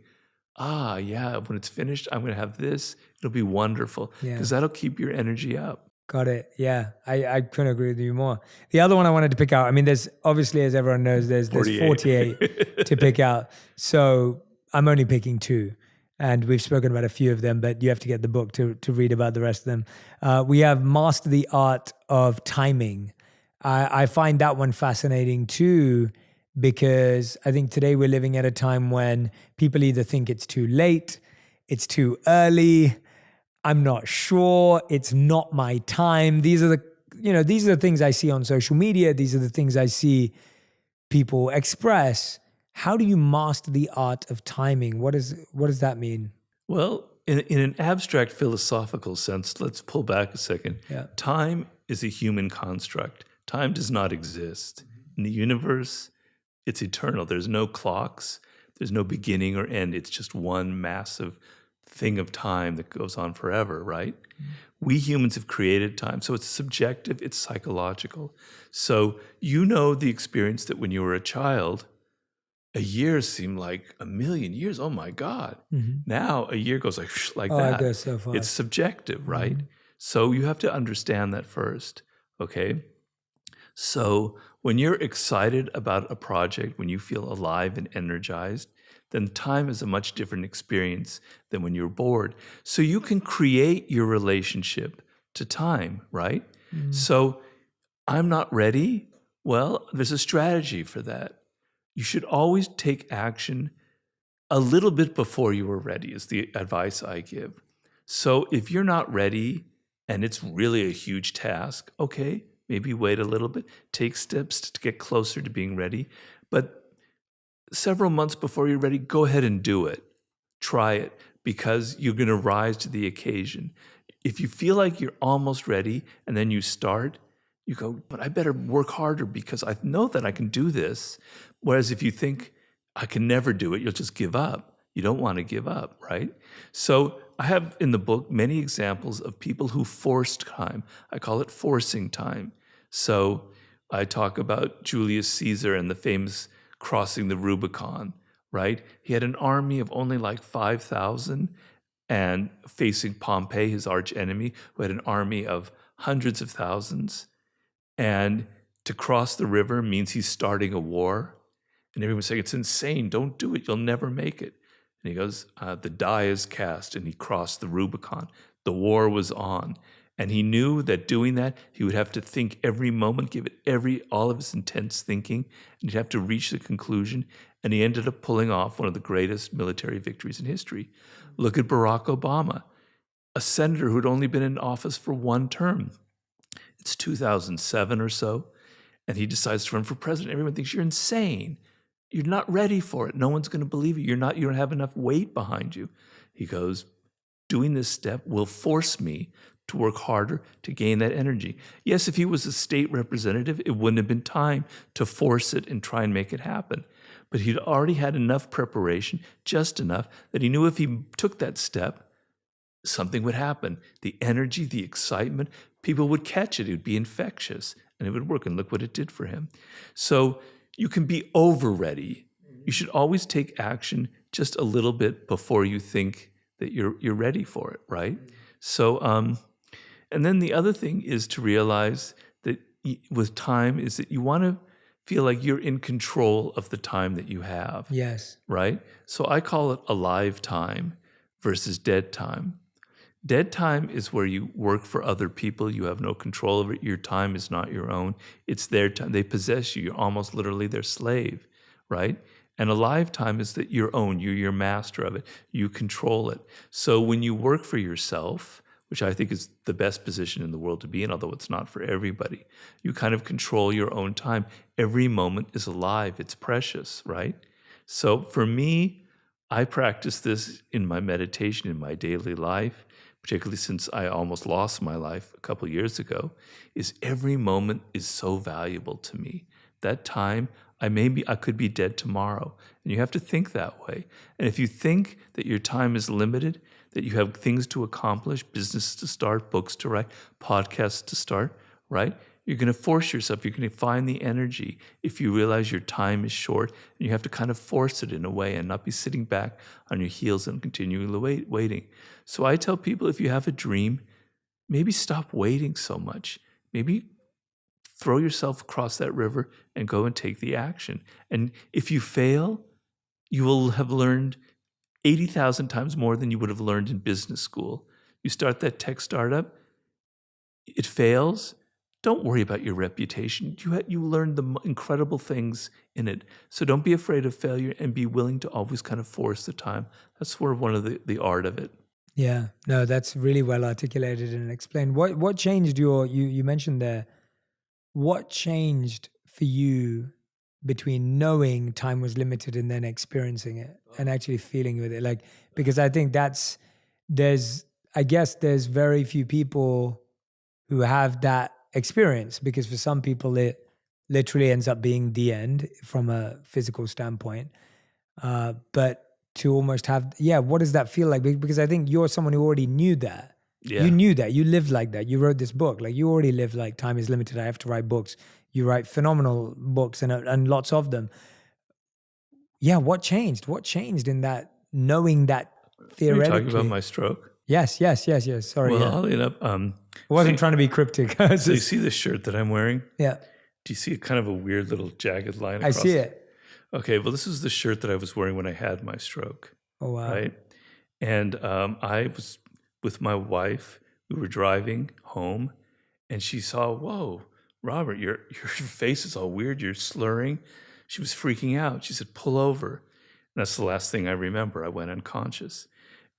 when it's finished, I'm going to have this. It'll be wonderful because that'll keep your energy up. Got it. Yeah, I couldn't agree with you more. The other one I wanted to pick out, I mean, there's obviously, as everyone knows, there's 48 to pick out. So I'm only picking 2. And we've spoken about a few of them, but you have to get the book to read about the rest of them. We have Master the Art of Timing. I find that one fascinating too, because I think today we're living at a time when people either think it's too late, it's too early, I'm not sure, it's not my time. These are the things I see on social media. These are the things I see people express. How do you master the art of timing? What does that mean? Well, in an abstract philosophical sense, let's pull back a second. Yeah. Time is a human construct. Time does not exist. In the universe, it's eternal. There's no clocks. There's no beginning or end. It's just one massive thing of time that goes on forever, right? Mm-hmm. We humans have created time. So it's subjective, it's psychological. So the experience that when you were a child, a year seemed like a million years. Oh my God. Mm-hmm. Now a year goes like that. It goes so fast. It's subjective, right? Mm-hmm. So you have to understand that first, okay? So when you're excited about a project, when you feel alive and energized, then time is a much different experience than when you're bored. So you can create your relationship to time, right? Mm. So I'm not ready. Well, there's a strategy for that. You should always take action a little bit before you are ready, is the advice I give. So if you're not ready and it's really a huge task, okay, maybe wait a little bit, take steps to get closer to being ready. But several months before you're ready, go ahead and do it. Try it, because you're going to rise to the occasion. If you feel like you're almost ready and then you start, you go, but I better work harder because I know that I can do this. Whereas if you think, I can never do it, you'll just give up. You don't want to give up, right? So I have in the book many examples of people who forced time. I call it forcing time. So I talk about Julius Caesar and the famous crossing the Rubicon, right? He had an army of only like 5,000 and facing Pompey, his arch enemy, who had an army of hundreds of thousands. And to cross the river means he's starting a war. And everyone's saying, it's insane, don't do it, you'll never make it. And he goes, the die is cast, and he crossed the Rubicon. The war was on. And he knew that doing that, he would have to think every moment, give it all of his intense thinking, and he'd have to reach the conclusion. And he ended up pulling off one of the greatest military victories in history. Look at Barack Obama, a senator who'd only been in office for one term. It's 2007 or so, and he decides to run for president. Everyone thinks you're insane. You're not ready for it. No one's going to believe you. You don't have enough weight behind you. He goes, doing this step will force me to work harder to gain that energy. Yes, if he was a state representative, it wouldn't have been time to force it and try and make it happen. But he'd already had enough preparation, just enough, that he knew if he took that step, something would happen. The energy, the excitement, people would catch it. It would be infectious and it would work. And look what it did for him. So you can be over ready. You should always take action just a little bit before you think that you're ready for it, right? So, and then the other thing is to realize that with time is that you want to feel like you're in control of the time that you have. Yes. Right? So I call it alive time versus dead time. Dead time is where you work for other people. You have no control over it. Your time is not your own. It's their time. They possess you. You're almost literally their slave, right? And alive time is that your own. You're your master of it. You control it. So when you work for yourself, which I think is the best position in the world to be in, although it's not for everybody, you kind of control your own time. Every moment is alive. It's precious, right? So for me, I practice this in my meditation, in my daily life, particularly since I almost lost my life a couple of years ago, is every moment is so valuable to me. That time, I could be dead tomorrow. And you have to think that way. And if you think that your time is limited, that you have things to accomplish, business to start, books to write, podcasts to start, right? You're going to force yourself. You're going to find the energy if you realize your time is short, and you have to kind of force it in a way and not be sitting back on your heels and continually waiting. So I tell people, if you have a dream, maybe stop waiting so much. Maybe throw yourself across that river and go and take the action. And if you fail, you will have learned 80,000 times more than you would have learned in business school. You start that tech startup, it fails. Don't worry about your reputation. You learn the incredible things in it. So don't be afraid of failure and be willing to always kind of force the time. That's sort of one of the art of it. Yeah, no, that's really well articulated and explained. What changed you mentioned there, what changed for you between knowing time was limited and then experiencing it and actually feeling with it? Like, because I think there's very few people who have that experience, because for some people it literally ends up being the end from a physical standpoint. But to almost have, what does that feel like? Because I think you're someone who already knew that. Yeah. You knew that. You lived like that. You wrote this book. Like, you already lived like time is limited. I have to write books. You write phenomenal books and lots of them. Yeah, what changed? What changed in that, knowing that theoretically? Are you talking about my stroke? Yes. Sorry. Well, I'll end up... I wasn't trying to be cryptic. So you see the shirt that I'm wearing? Yeah. Do you see a kind of a weird little jagged line I across see it. Okay, well, this is the shirt that I was wearing when I had my stroke. Oh, wow. Right? And I was with my wife. We were driving home, and she saw, whoa, Robert, your face is all weird. You're slurring. She was freaking out. She said, pull over. And that's the last thing I remember. I went unconscious.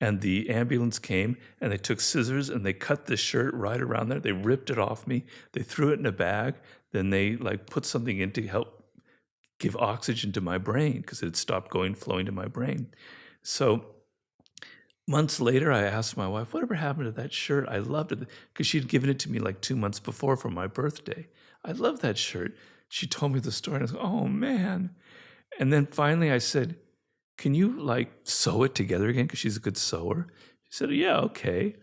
And the ambulance came, and they took scissors, and they cut the shirt right around there. They ripped it off me. They threw it in a bag. Then they put something in to help give oxygen to my brain because it had stopped flowing to my brain. So months later, I asked my wife, whatever happened to that shirt? I loved it because she'd given it to me 2 months before for my birthday. I love that shirt. She told me the story, and I was like, oh, man. And then finally I said, can you sew it together again? Because she's a good sewer. She said, yeah, okay.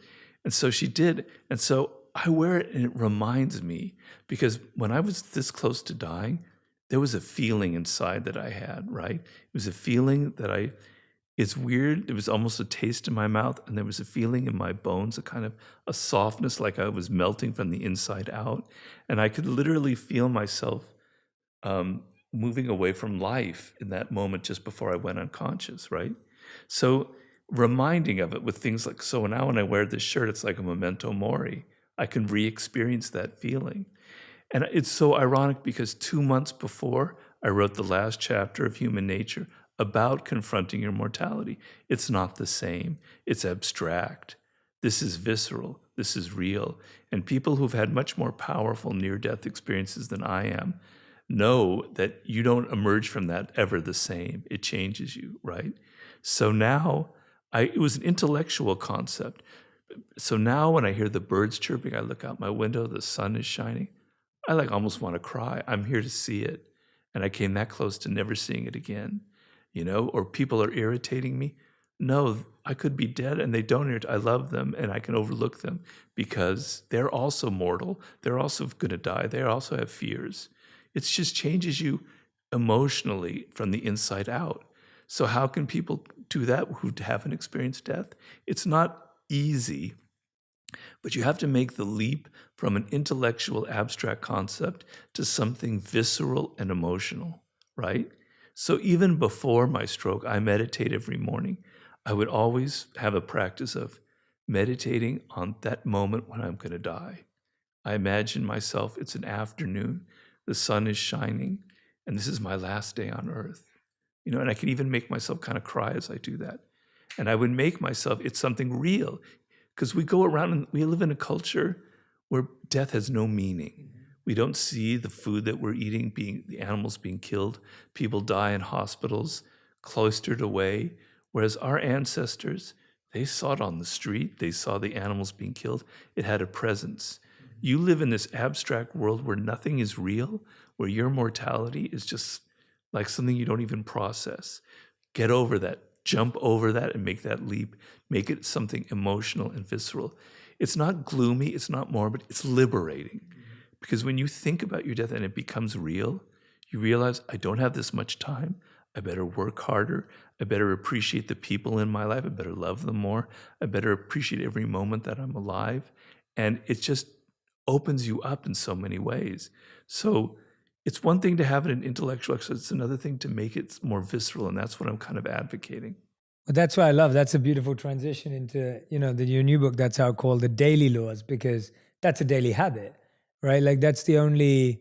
And so she did. And so I wear it, and it reminds me, because when I was this close to dying, there was a feeling inside that I had, right? It was a feeling that it's weird. It was almost a taste in my mouth, and there was a feeling in my bones, a kind of a softness, like I was melting from the inside out. And I could literally feel myself moving away from life in that moment just before I went unconscious, right? So reminding of it with things so now when I wear this shirt, it's like a memento mori. I can re-experience that feeling. And it's so ironic because 2 months before, I wrote the last chapter of Human Nature about confronting your mortality. It's not the same. It's abstract. This is visceral. This is real. And people who've had much more powerful near-death experiences than I am know that you don't emerge from that ever the same. It changes you, right? So now, it was an intellectual concept. So now when I hear the birds chirping, I look out my window, the sun is shining. I like almost want to cry. I'm here to see it. And I came that close to never seeing it again, or people are irritating me. No, I could be dead and they don't irritate. I love them and I can overlook them because they're also mortal. They're also going to die. They also have fears. It just changes you emotionally from the inside out. So how can people do that who haven't experienced death? It's not easy, but you have to make the leap from an intellectual abstract concept to something visceral and emotional, right? So even before my stroke, I meditate every morning. I would always have a practice of meditating on that moment when I'm going to die. I imagine myself, it's an afternoon, the sun is shining, and this is my last day on earth. And I can even make myself kind of cry as I do that. And I would make myself, it's something real. Because we go around and we live in a culture where death has no meaning. We don't see the food that we're eating, the animals being killed. People die in hospitals, cloistered away. Whereas our ancestors, they saw it on the street. They saw the animals being killed. It had a presence. You live in this abstract world where nothing is real, where your mortality is just like something you don't even process. Get over that. Jump over that and make that leap. Make it something emotional and visceral. It's not gloomy, it's not morbid, it's liberating. Because when you think about your death and it becomes real, you realize, I don't have this much time. I better work harder. I better appreciate the people in my life. I better love them more. I better appreciate every moment that I'm alive. And it just opens you up in so many ways. So it's one thing to have it in intellectual exercise. It's another thing to make it more visceral, and that's what I'm kind of advocating. Well, that's what I love. That's a beautiful transition into, your new book that's out called The Daily Laws, because that's a daily habit, right? Like that's the only,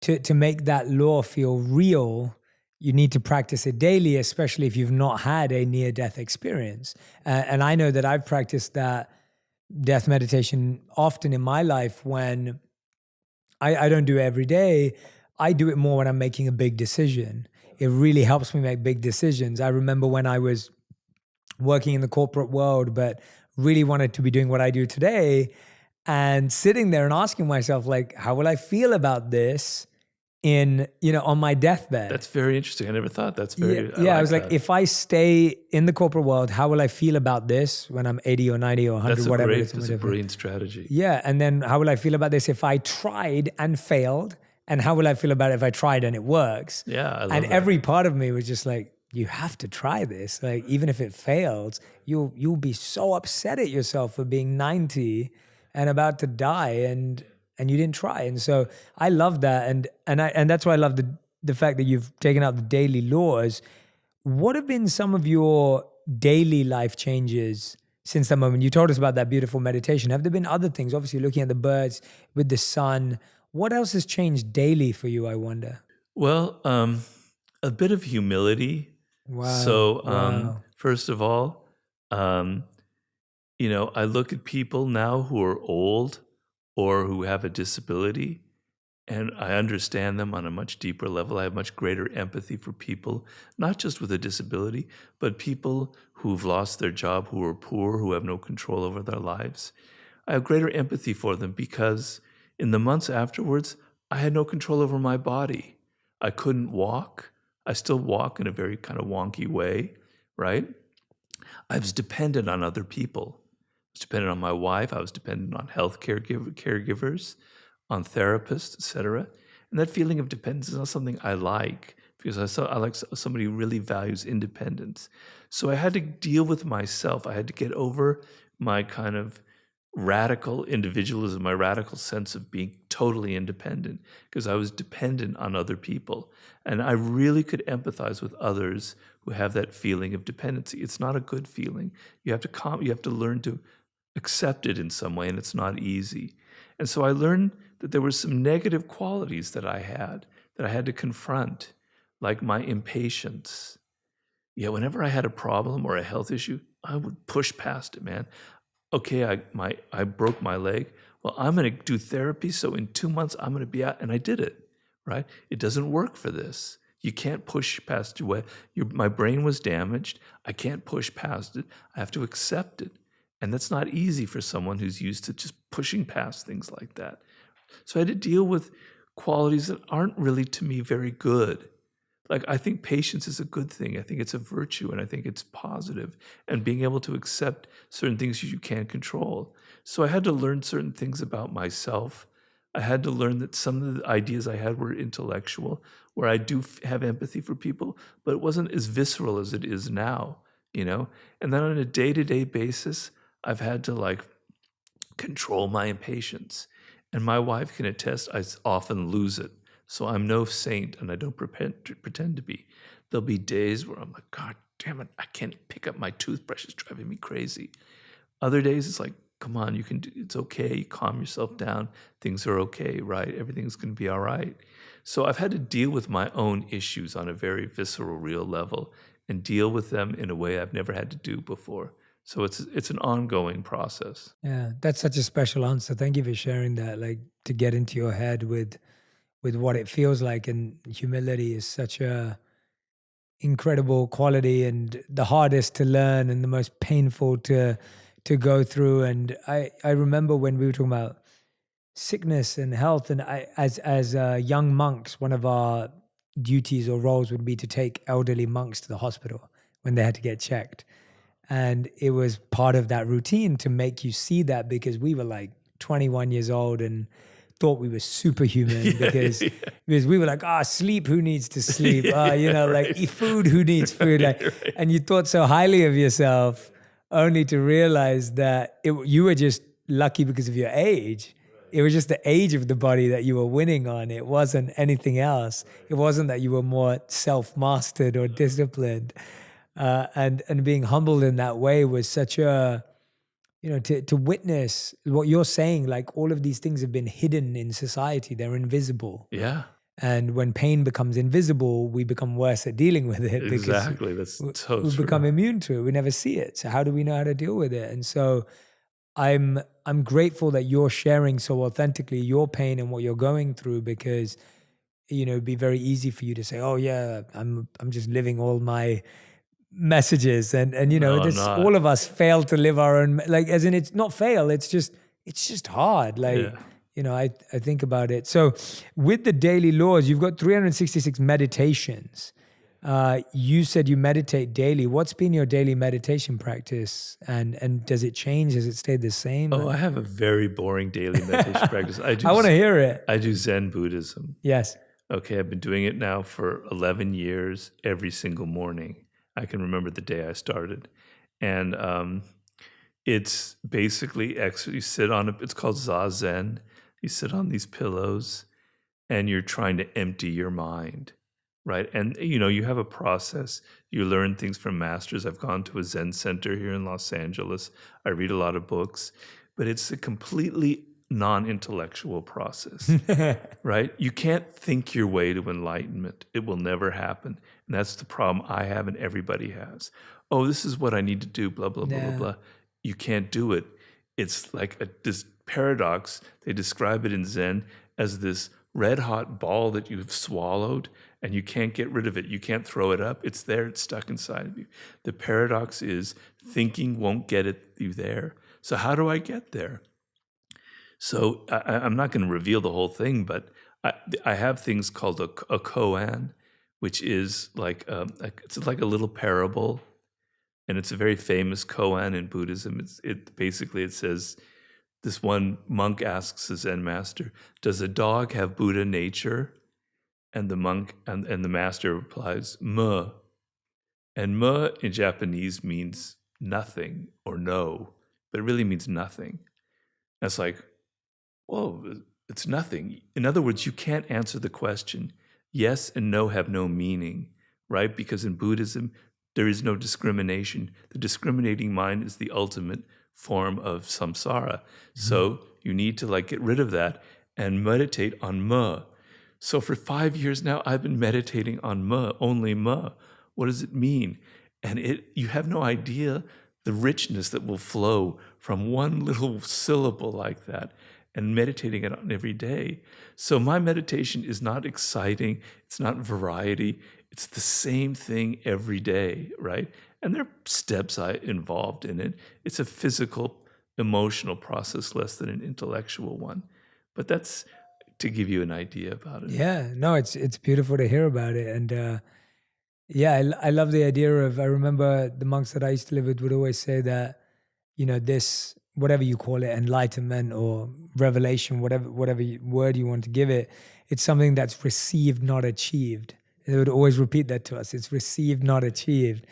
to make that law feel real, you need to practice it daily, especially if you've not had a near-death experience. And I know that I've practiced that death meditation often in my life when I don't do it every day. I do it more when I'm making a big decision. It really helps me make big decisions. I remember when I was working in the corporate world, but really wanted to be doing what I do today, and sitting there and asking myself, like, how will I feel about this on my deathbed? That's very interesting. I never thought that's very, I was like, if I stay in the corporate world, how will I feel about this when I'm 80 or 90 or 100, whatever it is? That's a brilliant strategy. Yeah. And then how will I feel about this if I tried and failed? And how will I feel about it if I tried and it works? Yeah, I love and that. every part of me was just like, you have to try this. Like, even if it fails, you'll be so upset at yourself for being 90 and about to die and you didn't try. And so I love that. And that's why I love the fact that you've taken out the daily laws. What have been some of your daily life changes since that moment? You told us about that beautiful meditation. Have there been other things? Obviously, looking at the birds with the sun. What else has changed daily for you, I wonder? Well, a bit of humility. Wow. So, first of all, I look at people now who are old or who have a disability, and I understand them on a much deeper level. I have much greater empathy for people, not just with a disability, but people who've lost their job, who are poor, who have no control over their lives. I have greater empathy for them because in the months afterwards, I had no control over my body. I couldn't walk. I still walk in a very kind of wonky way, right? I was dependent on other people. I was dependent on my wife. I was dependent on health caregivers, on therapists, etc. And that feeling of dependence is not something I like, because I like somebody who really values independence. So I had to deal with myself. I had to get over my kind of radical individualism, my radical sense of being totally independent, because I was dependent on other people. And I really could empathize with others who have that feeling of dependency. It's not a good feeling. You have to learn to accept it in some way, and it's not easy. And so I learned that there were some negative qualities that I had to confront, like my impatience. Yeah, whenever I had a problem or a health issue, I would push past it, man. Okay, I broke my leg. Well, I'm going to do therapy, so in 2 months I'm going to be out, and I did it, right? It doesn't work for this. You can't push past my brain was damaged. I can't push past it. I have to accept it. And that's not easy for someone who's used to just pushing past things like that. So I had to deal with qualities that aren't really, to me, very good. Like, I think patience is a good thing. I think it's a virtue, and I think it's positive. And being able to accept certain things you can't control. So I had to learn certain things about myself. I had to learn that some of the ideas I had were intellectual, where I do have empathy for people, but it wasn't as visceral as it is now, you know? And then on a day-to-day basis, I've had to like control my impatience. And my wife can attest, I often lose it. So I'm no saint, and I don't pretend to be. There'll be days where I'm like, God damn it, I can't pick up my toothbrush. It's driving me crazy. Other days, it's like, come on, you can do, it's okay. Calm yourself down. Things are okay, right? Everything's going to be all right. So I've had to deal with my own issues on a very visceral, real level, and deal with them in a way I've never had to do before. So it's an ongoing process. Yeah, that's such a special answer. Thank you for sharing that. Like, to get into your head with what it feels like, and humility is such a incredible quality, and the hardest to learn and the most painful to go through. And I remember when we were talking about sickness and health, and I as young monks, one of our duties or roles would be to take elderly monks to the hospital when they had to get checked. And it was part of that routine to make you see that, because we were like 21 years old and thought we were superhuman because we were like, sleep, who needs to sleep? Like eat food, who needs food? Like, Right. and you thought so highly of yourself, only to realize that you were just lucky because of your age. It was just the age of the body that you were winning on. It wasn't anything else. It wasn't that you were more self-mastered or disciplined. And being humbled in that way was such a, to witness what you're saying. Like, all of these things have been hidden in society. They're invisible. Yeah, And when pain becomes invisible, we become worse at dealing with it. exactly. That's so We true. become immune to it. We never see it. So how do we know how to deal with it? And so I'm grateful that you're sharing so authentically your pain and what you're going through, because it'd be very easy for you to say, "Oh yeah, I'm just living all my messages," and No, I'm this, not. all of us fail to live our own, like, as in, it's not fail, it's just hard. Like, Yeah. I think about it. So with the daily laws, you've got 366 meditations. You said you meditate daily. What's been your daily meditation practice, and does it change? Has it stayed the same? Oh, I have a very boring daily meditation practice. I want to hear it. I do Zen Buddhism. Yes. Okay, I've been doing it now for 11 years, every single morning. I can remember the day I started. And it's basically you sit on it's called Zazen. You sit on these pillows and you're trying to empty your mind, right? And, you have a process. You learn things from masters. I've gone to a Zen center here in Los Angeles. I read a lot of books, but it's a completely non-intellectual process, right? You can't think your way to enlightenment. It will never happen. And that's the problem I have and everybody has. Oh, this is what I need to do, blah, blah, blah, blah, blah. You can't do it. It's like this paradox. They describe it in Zen as this red hot ball that you've swallowed and you can't get rid of it. You can't throw it up. It's there. It's stuck inside of you. The paradox is thinking won't get you there. So how do I get there? So I'm not going to reveal the whole thing, but I have things called a koan, which is like it's like a little parable, and it's a very famous koan in Buddhism. It says, this one monk asks the Zen master, "Does a dog have Buddha nature?" And the monk and the master replies, "Ma." And ma in Japanese means nothing or no, but it really means nothing. That's like, whoa, it's nothing. In other words, you can't answer the question. Yes and no have no meaning, right? Because in Buddhism, there is no discrimination. The discriminating mind is the ultimate form of samsara. So you need to get rid of that and meditate on ma. So for 5 years now, I've been meditating on ma, only ma. What does it mean? And you have no idea the richness that will flow from one little syllable like that, and meditating it on every day. So my meditation is not exciting. It's not variety. It's the same thing every day, right? And there are steps involved in it. It's a physical, emotional process less than an intellectual one. But that's to give you an idea about it. Yeah, no, it's beautiful to hear about it. And yeah, I love the idea of, I remember the monks that I used to live with would always say that, this, whatever you call it, enlightenment or revelation, whatever word you want to give it, it's something that's received, not achieved. They would always repeat that to us. It's received, not achieved.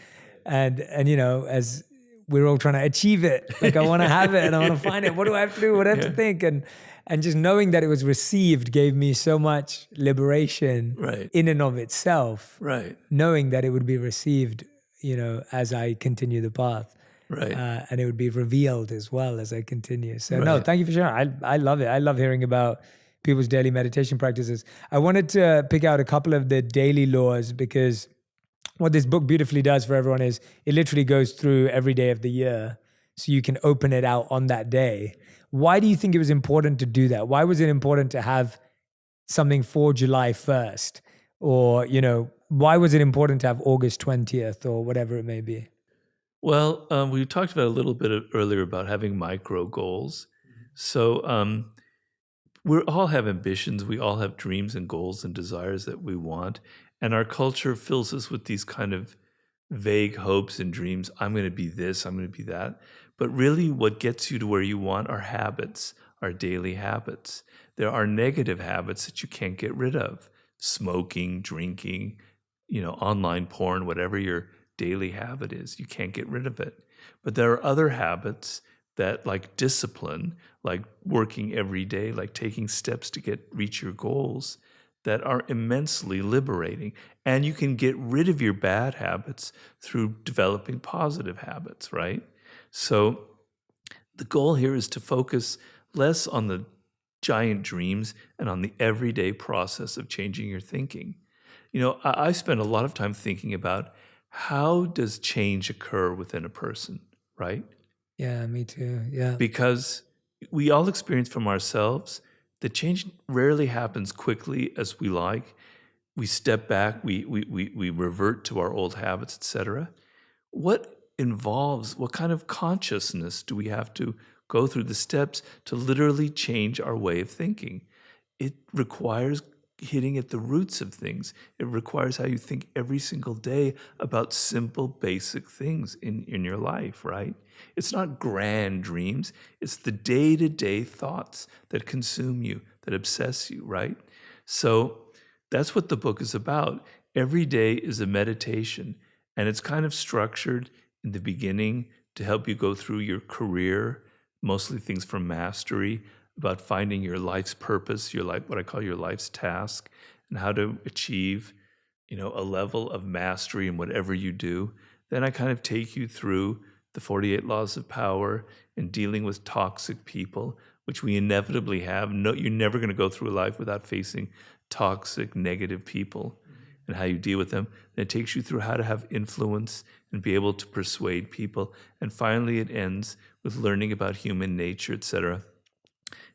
And as we're all trying to achieve it, like I want to have it and I want to find it. What do I have to do? What do I have to think? And just knowing that it was received gave me so much liberation in and of itself. Right. Knowing that it would be received, as I continue the path. Right. And it would be revealed as well as I continue. So no, thank you for sharing. I love it. I love hearing about people's daily meditation practices. I wanted to pick out a couple of the daily laws, because what this book beautifully does for everyone is it literally goes through every day of the year, so you can open it out on that day. Why do you think it was important to do that? Why was it important to have something for July 1st? Or, why was it important to have August 20th or whatever it may be? Well, we talked about a little bit earlier about having micro goals. So we all have ambitions. We all have dreams and goals and desires that we want. And our culture fills us with these kind of vague hopes and dreams. I'm going to be this, I'm going to be that. But really what gets you to where you want are habits, are daily habits. There are negative habits that you can't get rid of. Smoking, drinking, online porn, whatever your daily habit is, you can't get rid of it. But there are other habits that, like discipline, like working every day, like taking steps to reach your goals, that are immensely liberating. And you can get rid of your bad habits through developing positive habits, right? So the goal here is to focus less on the giant dreams and on the everyday process of changing your thinking. I spend a lot of time thinking about how does change occur within a person, right? Yeah, me too. Yeah. Because we all experience from ourselves that change rarely happens quickly as we like. We step back, we revert to our old habits, etc. What kind of consciousness do we have to go through the steps to literally change our way of thinking? It requires hitting at the roots of things. It requires how you think every single day about simple, basic things in your life, right? It's not grand dreams. It's the day-to-day thoughts that consume you, that obsess you, right? So that's what the book is about. Every day is a meditation, and it's kind of structured in the beginning to help you go through your career, mostly things from mastery, about finding your life's purpose, what I call your life's task, and how to achieve, a level of mastery in whatever you do. Then I kind of take you through the 48 laws of power and dealing with toxic people, which we inevitably have. No, you're never going to go through life without facing toxic, negative people, and how you deal with them. Then it takes you through how to have influence and be able to persuade people. And finally, it ends with learning about human nature, etc.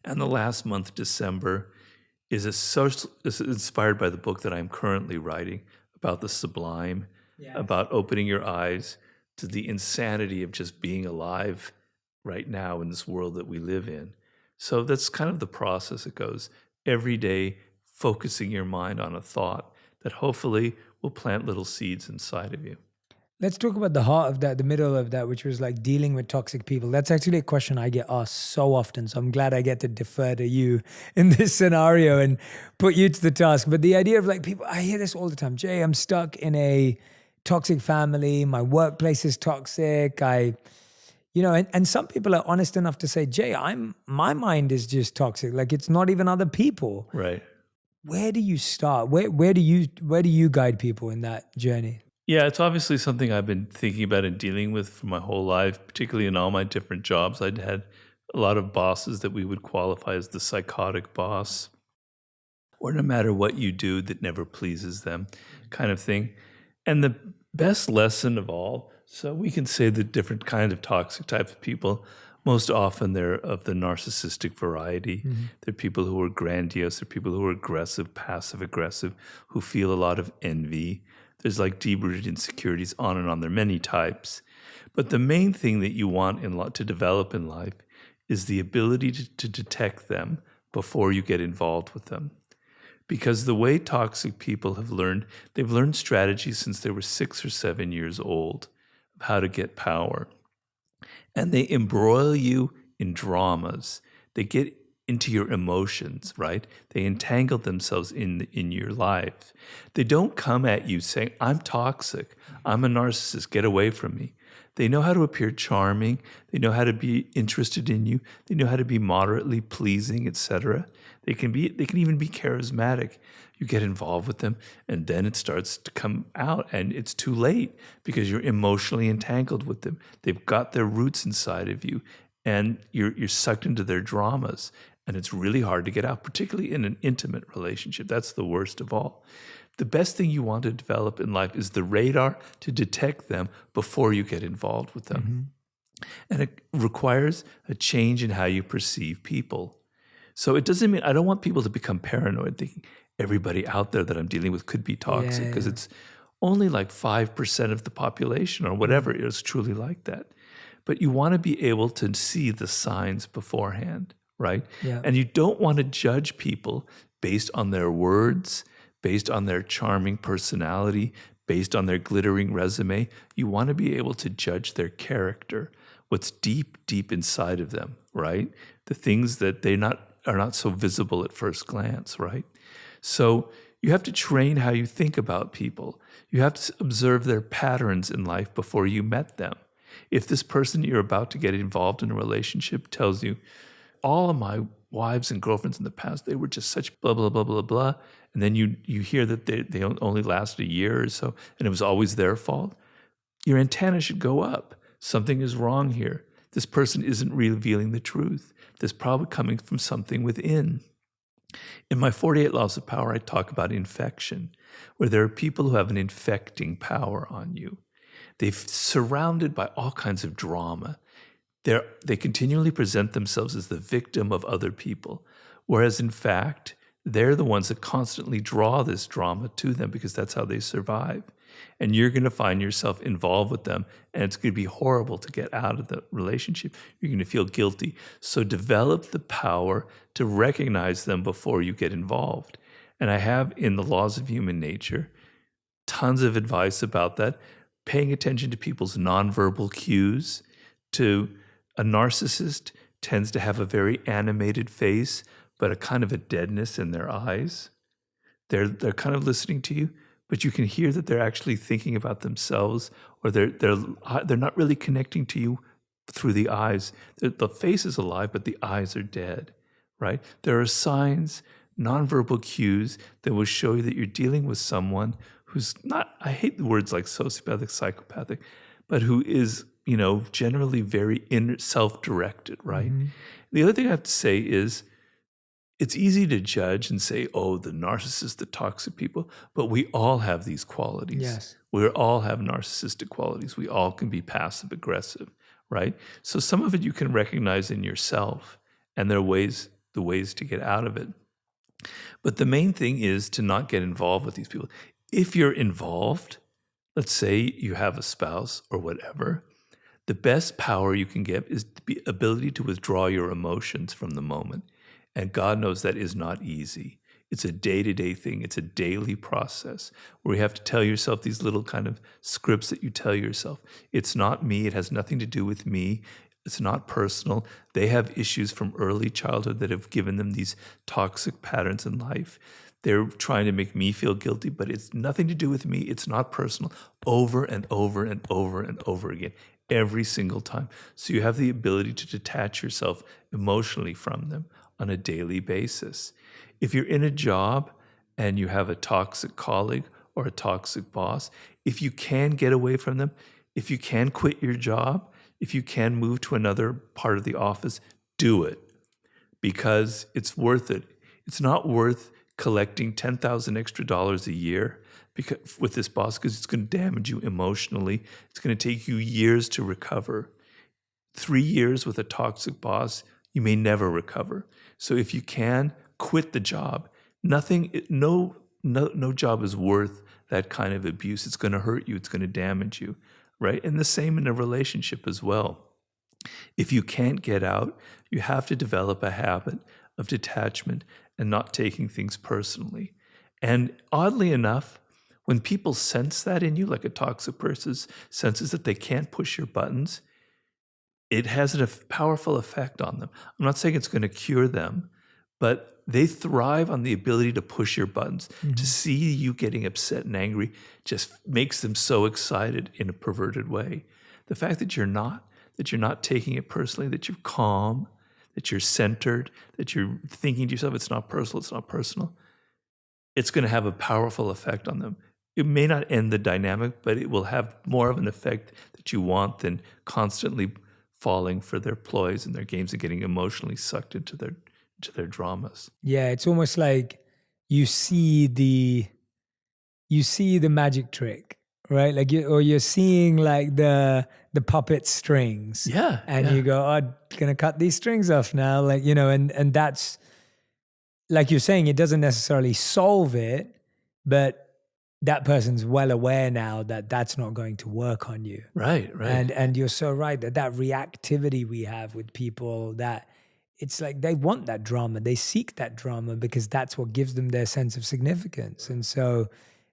And the last month, December, is inspired by the book that I'm currently writing about the sublime, about opening your eyes to the insanity of just being alive right now in this world that we live in. So that's kind of the process it goes. Every day, focusing your mind on a thought that hopefully will plant little seeds inside of you. Let's talk about the heart of that, the middle of that, which was like dealing with toxic people. That's actually a question I get asked so often. So I'm glad I get to defer to you in this scenario and put you to the task. But the idea of like people, I hear this all the time. Jay, I'm stuck in a toxic family. My workplace is toxic. And some people are honest enough to say, Jay, my mind is just toxic. Like it's not even other people. Right. Where do you start? Where do you guide people in that journey? Yeah, it's obviously something I've been thinking about and dealing with for my whole life, particularly in all my different jobs. I'd had a lot of bosses that we would qualify as the psychotic boss, or no matter what you do, that never pleases them kind of thing. And the best lesson of all, so we can say the different kinds of toxic types of people, most often they're of the narcissistic variety. Mm-hmm. They're people who are grandiose, they're people who are aggressive, passive-aggressive, who feel a lot of envy, There's like deep-rooted insecurities, on and on. There are many types. But the main thing that you want to develop in life is the ability to detect them before you get involved with them. Because the way toxic people have learned, they've learned strategies since they were 6 or 7 years old of how to get power. And they embroil you in dramas. They get into your emotions, right? They entangle themselves in your life. They don't come at you saying, I'm toxic, I'm a narcissist, get away from me. They know how to appear charming. They know how to be interested in you. They know how to be moderately pleasing, etc. They can even be charismatic. You get involved with them, and then it starts to come out, and it's too late because you're emotionally entangled with them. They've got their roots inside of you, and you're sucked into their dramas, and it's really hard to get out, particularly in an intimate relationship. That's the worst of all. The best thing you want to develop in life is the radar to detect them before you get involved with them. And it requires a change in how you perceive people. So it doesn't mean, I don't want people to become paranoid thinking everybody out there that I'm dealing with could be toxic, because it's only like 5% of the population or whatever is truly like that. But you want to be able to see the signs beforehand, right? Yeah. And you don't want to judge people based on their words, based on their charming personality, based on their glittering resume. You want to be able to judge their character, what's deep, deep inside of them, right? The things that are not so visible at first glance, right? So you have to train how you think about people. You have to observe their patterns in life before you met them. If this person you're about to get involved in a relationship tells you, all of my wives and girlfriends in the past, they were just such blah, blah, blah, blah, blah, and then you hear that they only lasted a year or so, and it was always their fault, your antenna should go up. Something is wrong here. This person isn't revealing the truth. There's probably coming from something within. In my 48 Laws of Power, I talk about infection, where there are people who have an infecting power on you. They're surrounded by all kinds of drama. They continually present themselves as the victim of other people, whereas in fact, they're the ones that constantly draw this drama to them because that's how they survive. And you're going to find yourself involved with them, and it's going to be horrible to get out of the relationship. You're going to feel guilty. So develop the power to recognize them before you get involved. And I have in the Laws of Human Nature tons of advice about that, paying attention to people's nonverbal cues. To a narcissist tends to have a very animated face, but a kind of a deadness in their eyes. They're kind of listening to you, but you can hear that they're actually thinking about themselves, or they're not really connecting to you through the eyes. The face is alive, but the eyes are dead, right? There are signs, nonverbal cues that will show you that you're dealing with someone who's not, I hate the words like sociopathic, psychopathic, but who is, generally very self-directed, right? The other thing I have to say is, it's easy to judge and say, oh, the narcissist, the toxic people, but we all have these qualities. Yes. We all have narcissistic qualities. We all can be passive aggressive, right? So some of it you can recognize in yourself, and there are the ways to get out of it. But the main thing is to not get involved with these people. If you're involved, let's say you have a spouse or whatever, the best power you can get is the ability to withdraw your emotions from the moment. And God knows that is not easy. It's a day-to-day thing. It's a daily process where you have to tell yourself these little kind of scripts that you tell yourself. It's not me. It has nothing to do with me. It's not personal. They have issues from early childhood that have given them these toxic patterns in life. They're trying to make me feel guilty, but it's nothing to do with me. It's not personal. Over and over and over and over again, every single time. So you have the ability to detach yourself emotionally from them on a daily basis. If you're in a job and you have a toxic colleague or a toxic boss, if you can get away from them, if you can quit your job, if you can move to another part of the office, do it, because it's worth it. It's not worth collecting $10,000 extra a year with this boss, because it's going to damage you emotionally. It's going to take you years to recover. 3 years with a toxic boss, you may never recover. So if you can, quit the job. No no job is worth that kind of abuse. It's going to hurt you. It's going to damage you, right? And the same in a relationship as well. If you can't get out, you have to develop a habit of detachment and not taking things personally. And oddly enough, when people sense that in you, like a toxic person senses that they can't push your buttons, it has a powerful effect on them. I'm not saying it's going to cure them, but they thrive on the ability to push your buttons. To see you getting upset and angry just makes them so excited in a perverted way. The fact that you're not taking it personally, that you're calm, that you're centered, that you're thinking to yourself, it's not personal, it's going to have a powerful effect on them. It may not end the dynamic, but it will have more of an effect that you want than constantly falling for their ploys and their games and getting emotionally sucked into their dramas. Yeah, it's almost like you see the magic trick, right? Like you're seeing like the puppet strings. Yeah. And you go, oh, I'm gonna cut these strings off now. Like, and that's like you're saying, it doesn't necessarily solve it, but that person's well aware now that that's not going to work on you. Right. And you're so right that reactivity we have with people, that it's like they want that drama. They seek that drama because that's what gives them their sense of significance. And so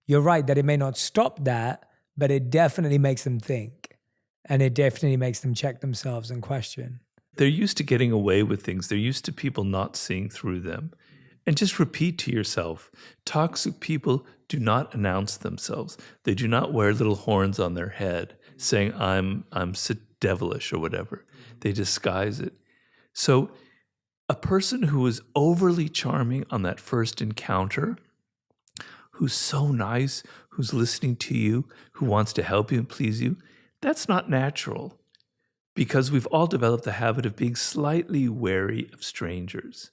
you're right that it may not stop that, but it definitely makes them think. And it definitely makes them check themselves and question. They're used to getting away with things. They're used to people not seeing through them. And just repeat to yourself, toxic people do not announce themselves. They do not wear little horns on their head saying, I'm devilish or whatever. They disguise it. So a person who is overly charming on that first encounter, who's so nice, who's listening to you, who wants to help you and please you, that's not natural, because we've all developed the habit of being slightly wary of strangers.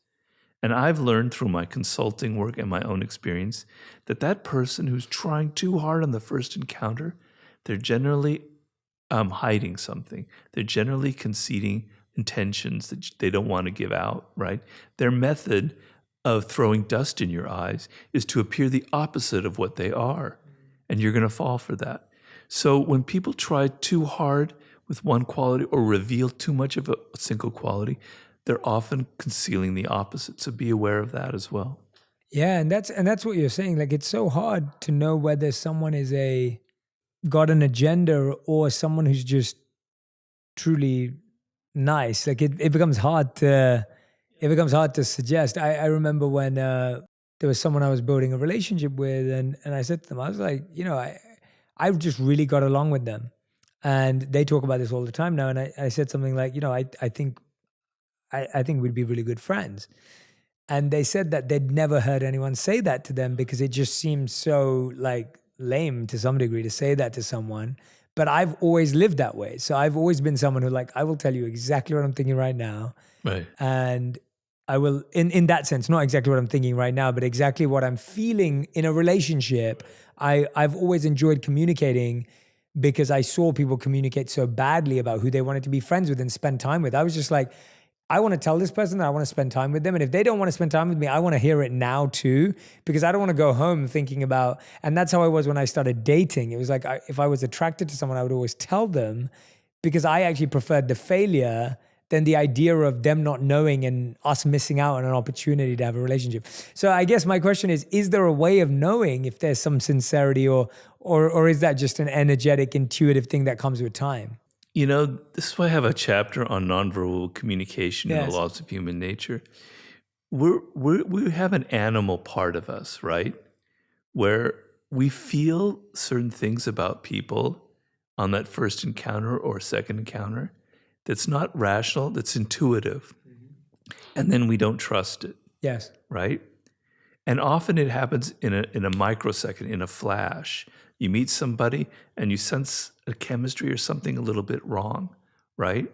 And I've learned through my consulting work and my own experience that person who's trying too hard on the first encounter, they're generally hiding something. They're generally conceding intentions that they don't want to give out, right? Their method of throwing dust in your eyes is to appear the opposite of what they are. And you're going to fall for that. So when people try too hard with one quality or reveal too much of a single quality, they're often concealing the opposite. So be aware of that as well. Yeah, and that's what you're saying. Like, it's so hard to know whether someone is got an agenda or someone who's just truly nice. Like it becomes hard to suggest. I remember when there was someone I was building a relationship with, and I said to them, I was like, I've just really got along with them, and they talk about this all the time now. And I said something like, I think we'd be really good friends. And they said that they'd never heard anyone say that to them because it just seems so like lame to some degree to say that to someone. But I've always lived that way. So I've always been someone who, like, I will tell you exactly what I'm thinking right now. Right. And I will, in that sense, not exactly what I'm thinking right now, but exactly what I'm feeling in a relationship. I've always enjoyed communicating because I saw people communicate so badly about who they wanted to be friends with and spend time with. I was just like, I want to tell this person that I want to spend time with them. And if they don't want to spend time with me, I want to hear it now too, because I don't want to go home thinking about, and that's how I was when I started dating. It was like, if I was attracted to someone, I would always tell them, because I actually preferred the failure than the idea of them not knowing and us missing out on an opportunity to have a relationship. So I guess my question is there a way of knowing if there's some sincerity or is that just an energetic, intuitive thing that comes with time? This is why I have a chapter on nonverbal communication and the laws of human nature. We have an animal part of us, right? Where we feel certain things about people on that first encounter or second encounter that's not rational, that's intuitive. Mm-hmm. And then we don't trust it. Yes. Right? And often it happens in a microsecond, in a flash. You meet somebody and you sense a chemistry or something a little bit wrong, right?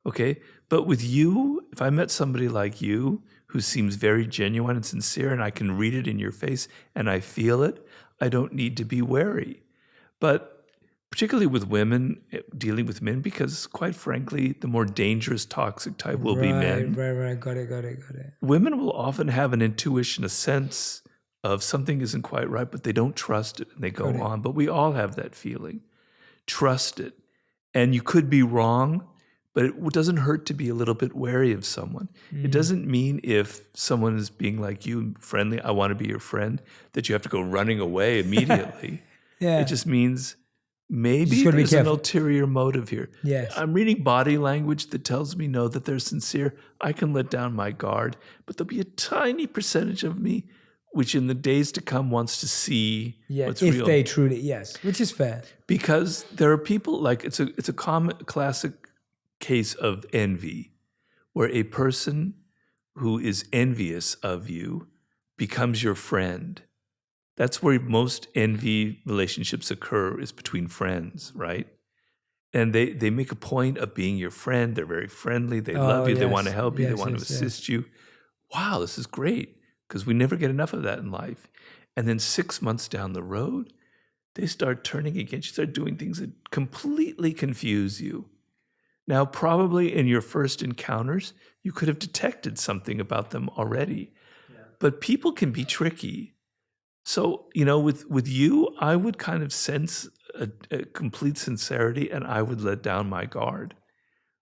Okay. But with you, if I met somebody like you who seems very genuine and sincere and I can read it in your face and I feel it, I don't need to be wary. But particularly with women, dealing with men, because quite frankly, the more dangerous toxic type will be men. Right. Got it. Women will often have an intuition, a sense of something isn't quite right, but they don't trust it and they go Got it. on. But we all have that feeling. Trust it. And you could be wrong, but it doesn't hurt to be a little bit wary of someone. It doesn't mean if someone is being like you, friendly, I want to be your friend, that you have to go running away immediately. Yeah. It just means maybe Just gotta be there's an careful. ulterior motive here. Yes. I'm reading body language that tells me no, that they're sincere. I can let down my guard, but there'll be a tiny percentage of me which in the days to come wants to see Yeah, what's if real. they truly, yes, which is fair. Because there are people, like it's a common classic case of envy, where a person who is envious of you becomes your friend. That's where most envy relationships occur, is between friends, right? And they make a point of being your friend. They're very friendly. They love you. They want to help you. They want to assist you. Wow, this is great, because we never get enough of that in life. And then 6 months down the road, they start turning against you, start doing things that completely confuse you. Now, probably in your first encounters, you could have detected something about them already. But people can be tricky. So, with you, I would kind of sense a complete sincerity, and I would let down my guard.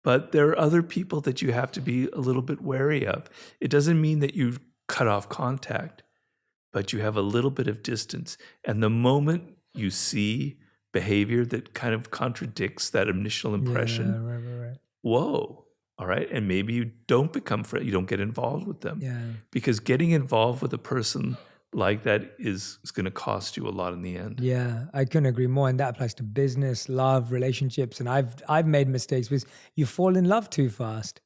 But there are other people that you have to be a little bit wary of. It doesn't mean that you cut off contact, but you have a little bit of distance. And the moment you see behavior that kind of contradicts that initial impression, Right. whoa, all right? And maybe you don't become friends, you don't get involved with them. Yeah. Because getting involved with a person like that is going to cost you a lot in the end. Yeah, I couldn't agree more. And that applies to business, love, relationships. And I've made mistakes because you fall in love too fast.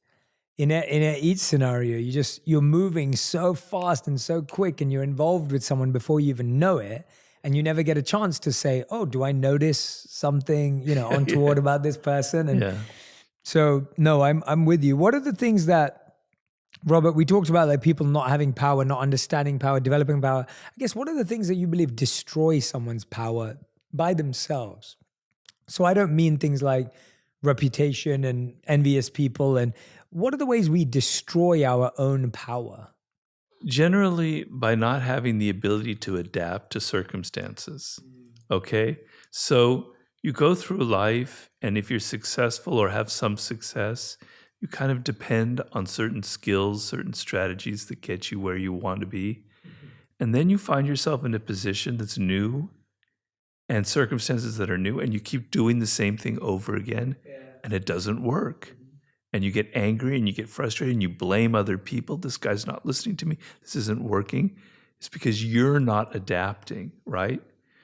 In each scenario, you're moving so fast and so quick, and you're involved with someone before you even know it, and you never get a chance to say, "Oh, do I notice something untoward about this person?" And so, no, I'm with you. What are the things that, Robert, we talked about, like people not having power, not understanding power, developing power. I guess, what are the things that you believe destroy someone's power by themselves? So I don't mean things like reputation and envious people. And what are the ways we destroy our own power? Generally, by not having the ability to adapt to circumstances. Okay? So you go through life, and if you're successful or have some success, you kind of depend on certain skills, certain strategies that get you where you want to be. And then you find yourself in a position that's new and circumstances that are new, and you keep doing the same thing over again, and it doesn't work. And you get angry and you get frustrated and you blame other people. This guy's not listening to me. This isn't working. It's because you're not adapting, right?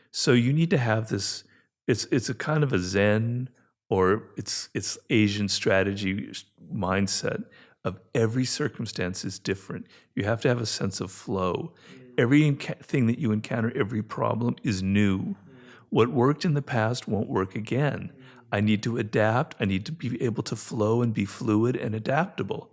So you need to have this, it's a kind of a Zen, or it's Asian strategy mindset of every circumstance is different. You have to have a sense of flow. Every thing that you encounter, every problem is new. What worked in the past won't work again. I need to adapt. I need to be able to flow and be fluid and adaptable.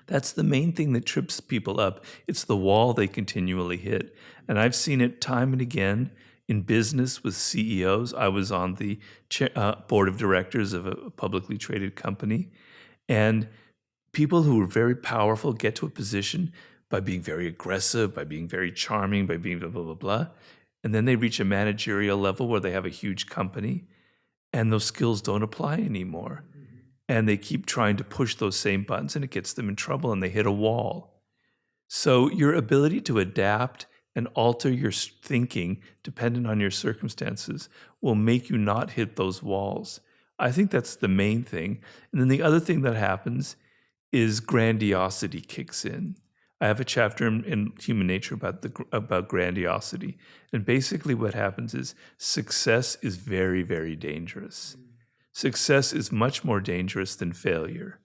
That's the main thing that trips people up. It's the wall they continually hit. And I've seen it time and again in business with CEOs. I was on the board of directors of a publicly traded company. And people who are very powerful get to a position by being very aggressive, by being very charming, by being blah, blah, blah, blah. And then they reach a managerial level where they have a huge company, and those skills don't apply anymore. And they keep trying to push those same buttons, and it gets them in trouble, and they hit a wall. So your ability to adapt and alter your thinking dependent on your circumstances will make you not hit those walls. I think that's the main thing. And then the other thing that happens is grandiosity kicks in. I have a chapter in Human Nature about grandiosity. And basically what happens is success is very, very dangerous. Success is much more dangerous than failure.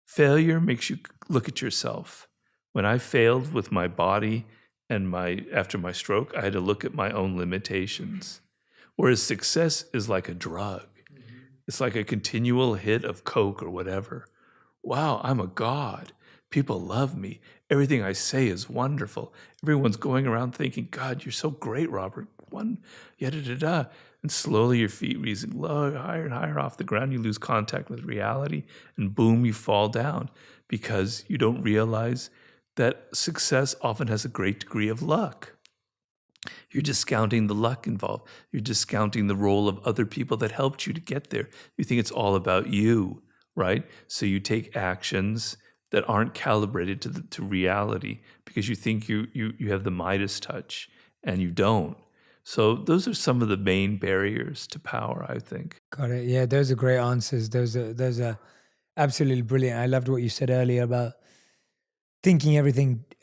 Failure makes you look at yourself. When I failed with my body and after my stroke, I had to look at my own limitations. Whereas success is like a drug. It's like a continual hit of Coke or whatever. Wow, I'm a god. People love me. Everything I say is wonderful. Everyone's going around thinking, God, you're so great, Robert. Yada-da-da. And slowly your feet raising lower, higher and higher off the ground. You lose contact with reality, and boom, you fall down because you don't realize that success often has a great degree of luck. You're discounting the luck involved. You're discounting the role of other people that helped you to get there. You think it's all about you, right? So you take actions that aren't calibrated to reality because you think you have the Midas touch, and you don't. So those are some of the main barriers to power, I think. Got it. Yeah, those are great answers. Those are absolutely brilliant. I loved what you said earlier about thinking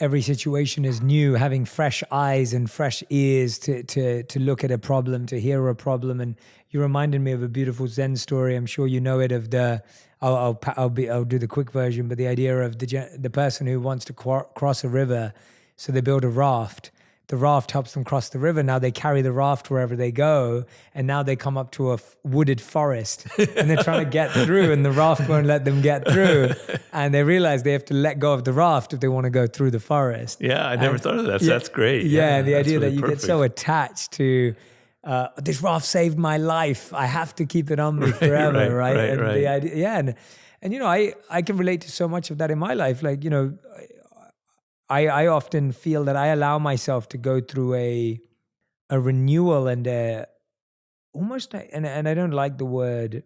every situation is new, having fresh eyes and fresh ears to look at a problem, to hear a problem. And you reminded me of a beautiful Zen story. I'm sure you know it. Of the I'll do the quick version, but the idea of the person who wants to cross a river, so they build a raft. The raft helps them cross the river. Now they carry the raft wherever they go, and now they come up to a wooded forest, and they're trying to get through, and the raft won't let them get through, and they realize they have to let go of the raft if they want to go through the forest. Yeah, I never thought of that. So yeah, that's great. Yeah, the idea really that you perfect. get so attached to this raft saved my life. I have to keep it on me forever, right? And the idea, yeah, and you know, I can relate to so much of that in my life. Like, you know, I often feel that I allow myself to go through a renewal and almost, and I don't like the word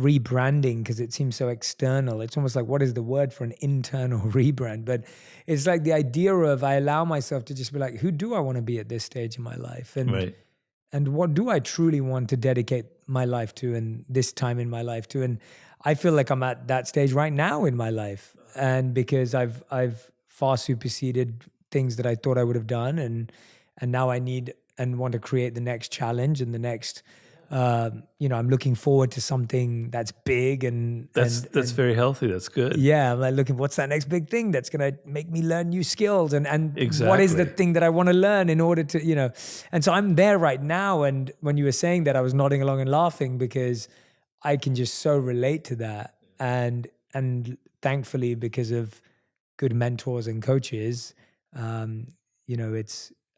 rebranding because it seems so external. It's almost like, what is the word for an internal rebrand? But it's like the idea of I allow myself to just be like, who do I want to be at this stage in my life? And what do I truly want to dedicate my life to and this time in my life to? And I feel like I'm at that stage right now in my life. And because I've far superseded things that I thought I would have done. And now I need and want to create the next challenge and the next, you know, I'm looking forward to something that's big and that's very healthy. That's good. Yeah. I'm like looking, what's that next big thing that's going to make me learn new skills and Exactly. What is the thing that I want to learn in order to, you know, and so I'm there right now. And when you were saying that, I was nodding along and laughing because I can just so relate to that. And thankfully, because of good mentors and coaches, you know,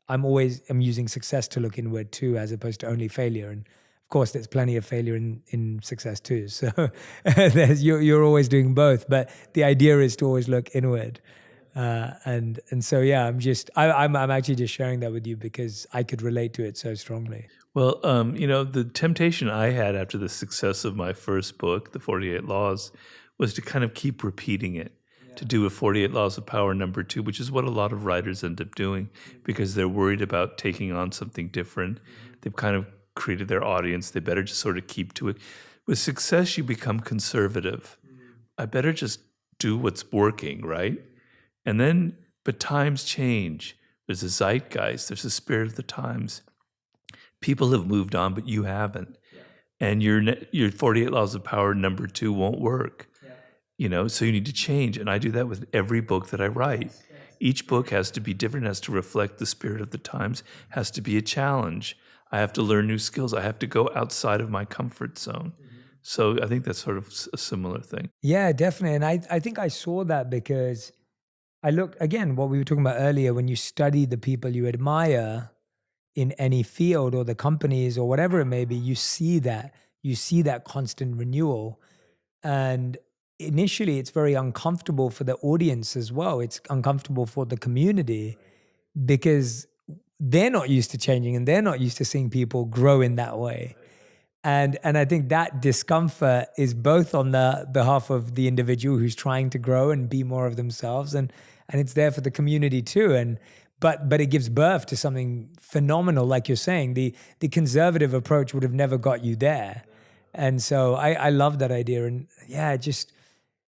I'm using success to look inward too, as opposed to only failure. And of course, there's plenty of failure in success too. So you're always doing both, but the idea is to always look inward. And so yeah, I'm actually just sharing that with you because I could relate to it so strongly. Well, you know, the temptation I had after the success of my first book, The 48 Laws, was to kind of keep repeating it. To do a 48 Laws of Power #2, which is what a lot of writers end up doing because they're worried about taking on something different. They've kind of created their audience. They better just sort of keep to it. With success, you become conservative. I better just do what's working, right? And then, but times change. There's a zeitgeist. There's a spirit of the times. People have moved on, but you haven't. And your 48 Laws of Power #2 won't work. You know, so you need to change. And I do that with every book that I write. Each book has to be different, has to reflect the spirit of the times, has to be a challenge. I have to learn new skills. I have to go outside of my comfort zone. So I think that's sort of a similar thing. Yeah, definitely. And I think I saw that because I looked, again, what we were talking about earlier, when you study the people you admire in any field or the companies or whatever it may be, you see that constant renewal. And initially, it's very uncomfortable for the audience as well. It's uncomfortable for the community because they're not used to changing and they're not used to seeing people grow in that way. And I think that discomfort is both on the behalf of the individual who's trying to grow and be more of themselves, and it's there for the community too. But it gives birth to something phenomenal, like you're saying. The conservative approach would have never got you there. And so I love that idea. And yeah,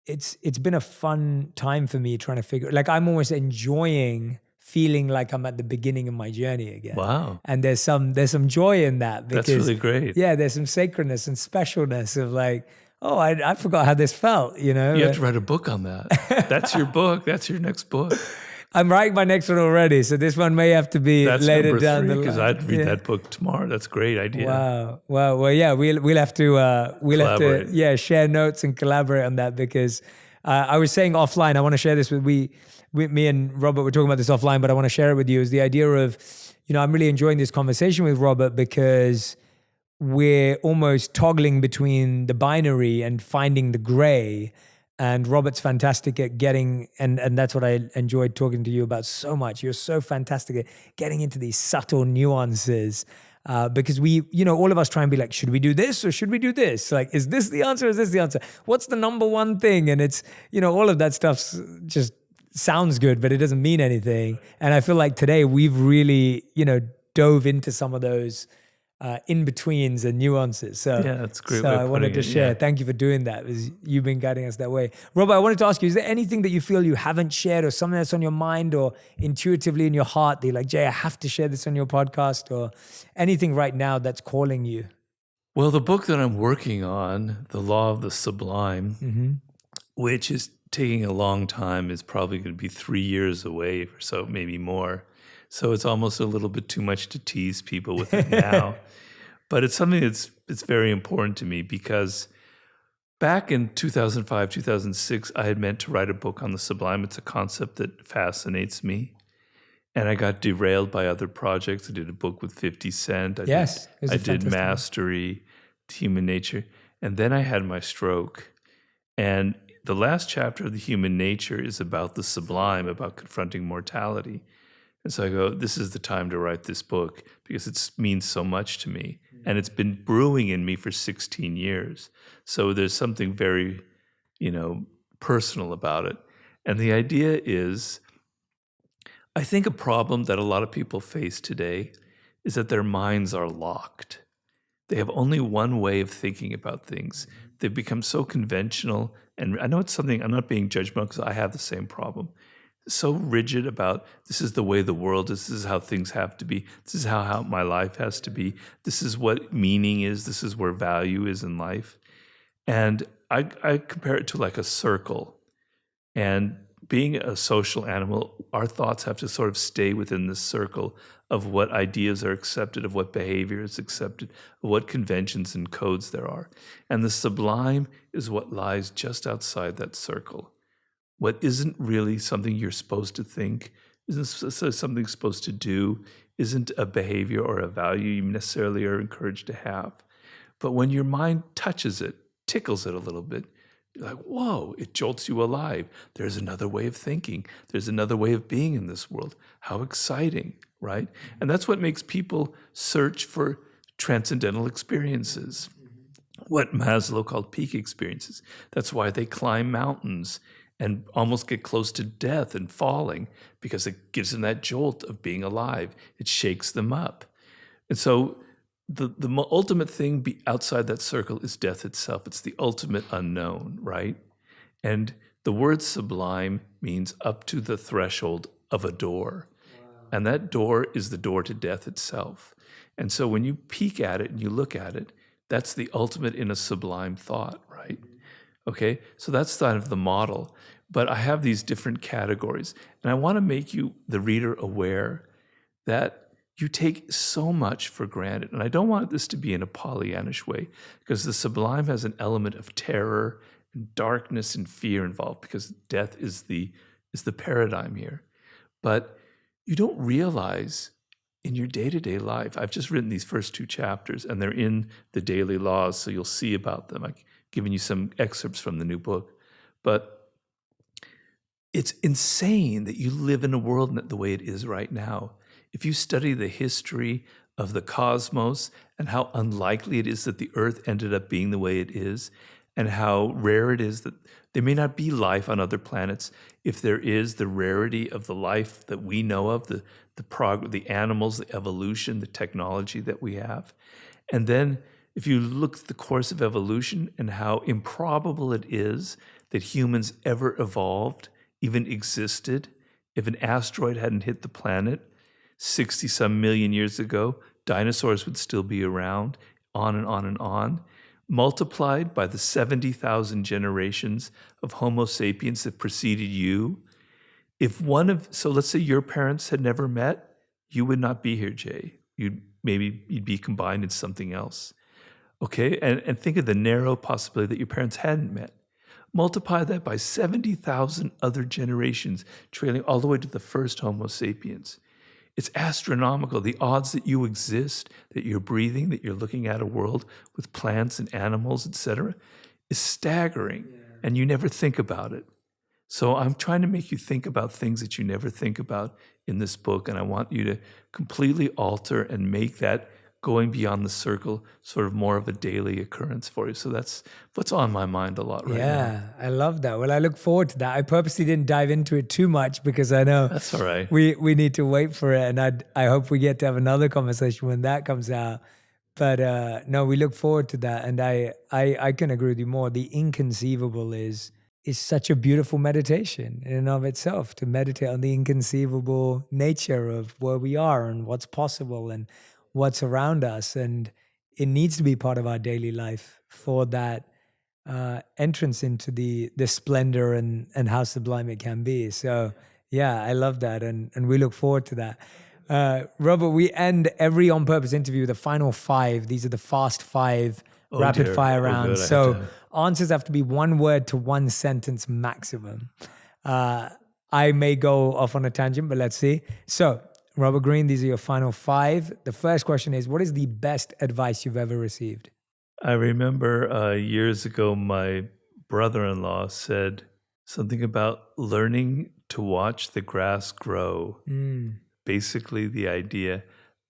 it's been a fun time for me trying to figure, like I'm almost enjoying feeling like I'm at the beginning of my journey again. Wow. And there's some joy in that. Because, that's really great. Yeah, there's some sacredness and specialness of like, oh, I forgot how this felt, you know? You have to write a book on that. That's your book. That's your next book. I'm writing my next one already, so this one may have to be later down the line. Because I'd read that book tomorrow. That's a great idea. Wow. Well, yeah, we'll have to share notes and collaborate on that because I was saying offline. I want to share this with me and Robert were talking about this offline, but I want to share it with you. Is the idea of, you know, I'm really enjoying this conversation with Robert because we're almost toggling between the binary and finding the gray. And Robert's fantastic at getting, and that's what I enjoyed talking to you about so much. You're so fantastic at getting into these subtle nuances. Because we, all of us try and be like, should we do this or should we do this? Like, is this the answer? Is this the answer? What's the number one thing? And it's, all of that stuff just sounds good, but it doesn't mean anything. And I feel like today we've really, dove into some of those in-betweens and nuances. So, Yeah, that's a great so way I of wanted putting to it, share. yeah. Thank you for doing that, because you've been guiding us that way. Robert, I wanted to ask you, is there anything that you feel you haven't shared, or something that's on your mind or intuitively in your heart that you're like, Jay, I have to share this on your podcast, or anything right now that's calling you? Well, the book that I'm working on, The Law of the Sublime, which is taking a long time, is probably going to be 3 years away or so, maybe more. So it's almost a little bit too much to tease people with it now. But it's something it's very important to me, because back in 2005, 2006, I had meant to write a book on the sublime. It's a concept that fascinates me. And I got derailed by other projects. I did a book with 50 Cent. I did Mastery, Human Nature. And then I had my stroke. And the last chapter of the Human Nature is about the sublime, about confronting mortality. And so I go, this is the time to write this book, because it means so much to me. And it's been brewing in me for 16 years. So there's something very, personal about it. And the idea is, I think a problem that a lot of people face today is that their minds are locked. They have only one way of thinking about things. They've become so conventional. And I know it's something, I'm not being judgmental, because I have the same problem. So rigid about, this is the way the world is, this is how things have to be, this is how my life has to be, this is what meaning is, this is where value is in life. And I compare it to like a circle. And being a social animal, our thoughts have to sort of stay within this circle of what ideas are accepted, of what behavior is accepted, of what conventions and codes there are. And the sublime is what lies just outside that circle. What isn't really something you're supposed to think, isn't something you're supposed to do, isn't a behavior or a value you necessarily are encouraged to have. But when your mind touches it, tickles it a little bit, you're like, whoa, it jolts you alive. There's another way of thinking. There's another way of being in this world. How exciting, right? And that's what makes people search for transcendental experiences, what Maslow called peak experiences. That's why they climb mountains and almost get close to death and falling, because it gives them that jolt of being alive. It shakes them up. And so the ultimate thing outside that circle is death itself. It's the ultimate unknown, right? And the word sublime means up to the threshold of a door. Wow. And that door is the door to death itself. And so when you peek at it and you look at it, that's the ultimate in a sublime thought, right? Okay, so that's kind of the model. But I have these different categories, and I want to make you, the reader, aware that you take so much for granted. And I don't want this to be in a Pollyannish way, because the sublime has an element of terror and darkness and fear involved, because death is the paradigm here. But you don't realize in your day-to-day life, I've just written these first 2 chapters, and they're in the daily laws, so you'll see about them. I've given you some excerpts from the new book. But it's insane that you live in a world the way it is right now. If you study the history of the cosmos and how unlikely it is that the Earth ended up being the way it is, and how rare it is that there may not be life on other planets, if there is, the rarity of the life that we know of, the animals, the evolution, the technology that we have. And then if you look at the course of evolution and how improbable it is that humans ever evolved, even existed, if an asteroid hadn't hit the planet 60-some million years ago, dinosaurs would still be around, on and on and on, multiplied by the 70,000 generations of Homo sapiens that preceded you. So let's say your parents had never met, you would not be here, Jay. You'd be combined in something else. Okay, and think of the narrow possibility that your parents hadn't met. Multiply that by 70,000 other generations, trailing all the way to the first Homo sapiens. It's astronomical. The odds that you exist, that you're breathing, that you're looking at a world with plants and animals, etc., is staggering. Yeah. and you never think about it. So I'm trying to make you think about things that you never think about in this book, and I want you to completely alter and make that going beyond the circle sort of more of a daily occurrence for you. So that's what's on my mind a lot right now. Yeah, I love that. Well, I look forward to that. I purposely didn't dive into it too much because I know That's all right. we need to wait for it, and I hope we get to have another conversation when that comes out. But no, we look forward to that, and I can agree with you more. The inconceivable is such a beautiful meditation in and of itself, to meditate on the inconceivable nature of where we are and what's possible and what's around us. And it needs to be part of our daily life for that entrance into the splendor and how sublime it can be. So yeah, I love that. And we look forward to that. Robert, we end every On Purpose interview with the final 5. These are the fast 5 rapid fire rounds. So answers have to be 1 word to 1 sentence maximum. I may go off on a tangent, but let's see. So Robert Greene, these are your final 5. The first question is, what is the best advice you've ever received? I remember years ago, my brother-in-law said something about learning to watch the grass grow. Basically, the idea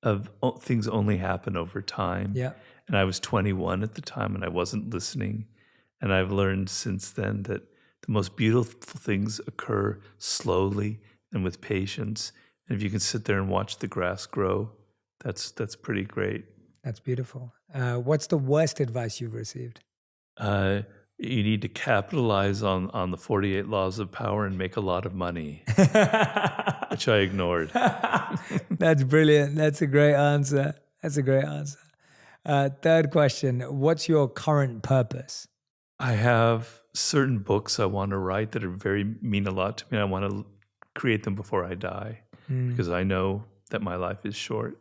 of things only happen over time. Yeah. And I was 21 at the time, and I wasn't listening. And I've learned since then that the most beautiful things occur slowly and with patience. And if you can sit there and watch the grass grow, that's pretty great. That's beautiful. What's the worst advice you've received? You need to capitalize on the 48 laws of power and make a lot of money, which I ignored. That's brilliant. That's a great answer. Third question, what's your current purpose? I have certain books I want to write that mean a lot to me. I want to create them before I die because I know that my life is short.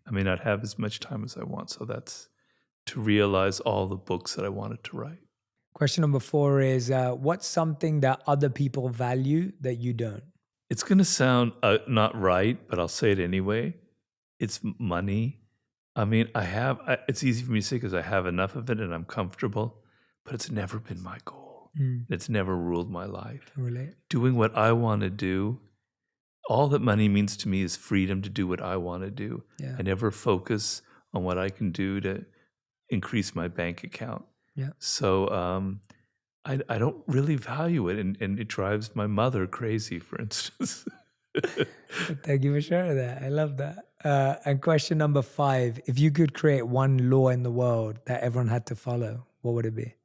I may not have as much time as I want. So that's to realize all the books that I wanted to write. Question number 4 is, what's something that other people value that you don't? It's going to sound not right, but I'll say it anyway. It's money. I mean, it's easy for me to say because I have enough of it and I'm comfortable, but it's never been my goal. It's never ruled my life. Really? Doing what I want to do, all that money means to me is freedom to do what I want to do. Yeah. I never focus on what I can do to increase my bank account. Yeah. So I don't really value it, and it drives my mother crazy, for instance. Thank you for sharing that. I love that. And question number 5, if you could create one law in the world that everyone had to follow, what would it be?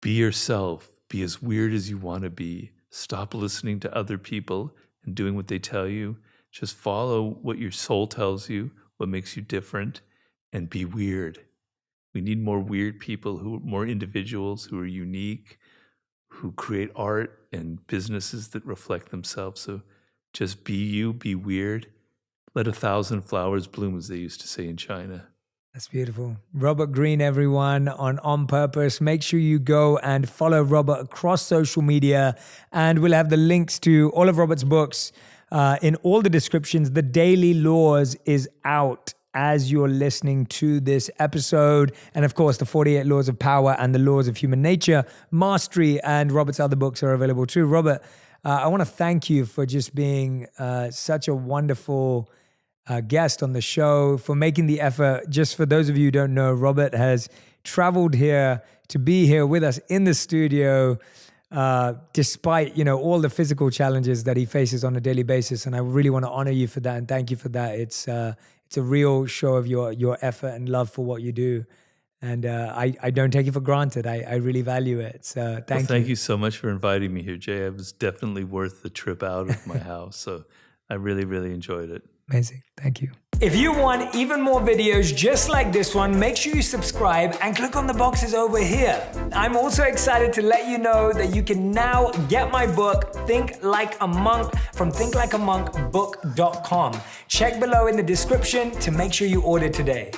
Be yourself. Be as weird as you want to be. Stop listening to other people and doing what they tell you. Just follow what your soul tells you, what makes you different, and be weird. We need more weird people, more individuals who are unique, who create art and businesses that reflect themselves. So just be you, be weird. Let 1,000 flowers bloom, as they used to say in China. That's beautiful. Robert Greene, everyone, on Purpose. Make sure you go and follow Robert across social media, and we'll have the links to all of Robert's books in all the descriptions. The Daily Laws is out as you're listening to this episode. And of course, the 48 Laws of Power and the Laws of Human Nature, Mastery, and Robert's other books are available too. Robert, I want to thank you for just being such a wonderful guest on the show, for making the effort. Just for those of you who don't know, Robert has traveled here to be here with us in the studio, despite, all the physical challenges that he faces on a daily basis. And I really want to honor you for that and thank you for that. It's a real show of your effort and love for what you do. And I don't take it for granted. I really value it. So thank you so much for inviting me here, Jay. It was definitely worth the trip out of my house. So I really, really enjoyed it. Amazing. Thank you. If you want even more videos just like this one, make sure you subscribe and click on the boxes over here. I'm also excited to let you know that you can now get my book, Think Like a Monk, from thinklikeamonkbook.com. Check below in the description to make sure you order today.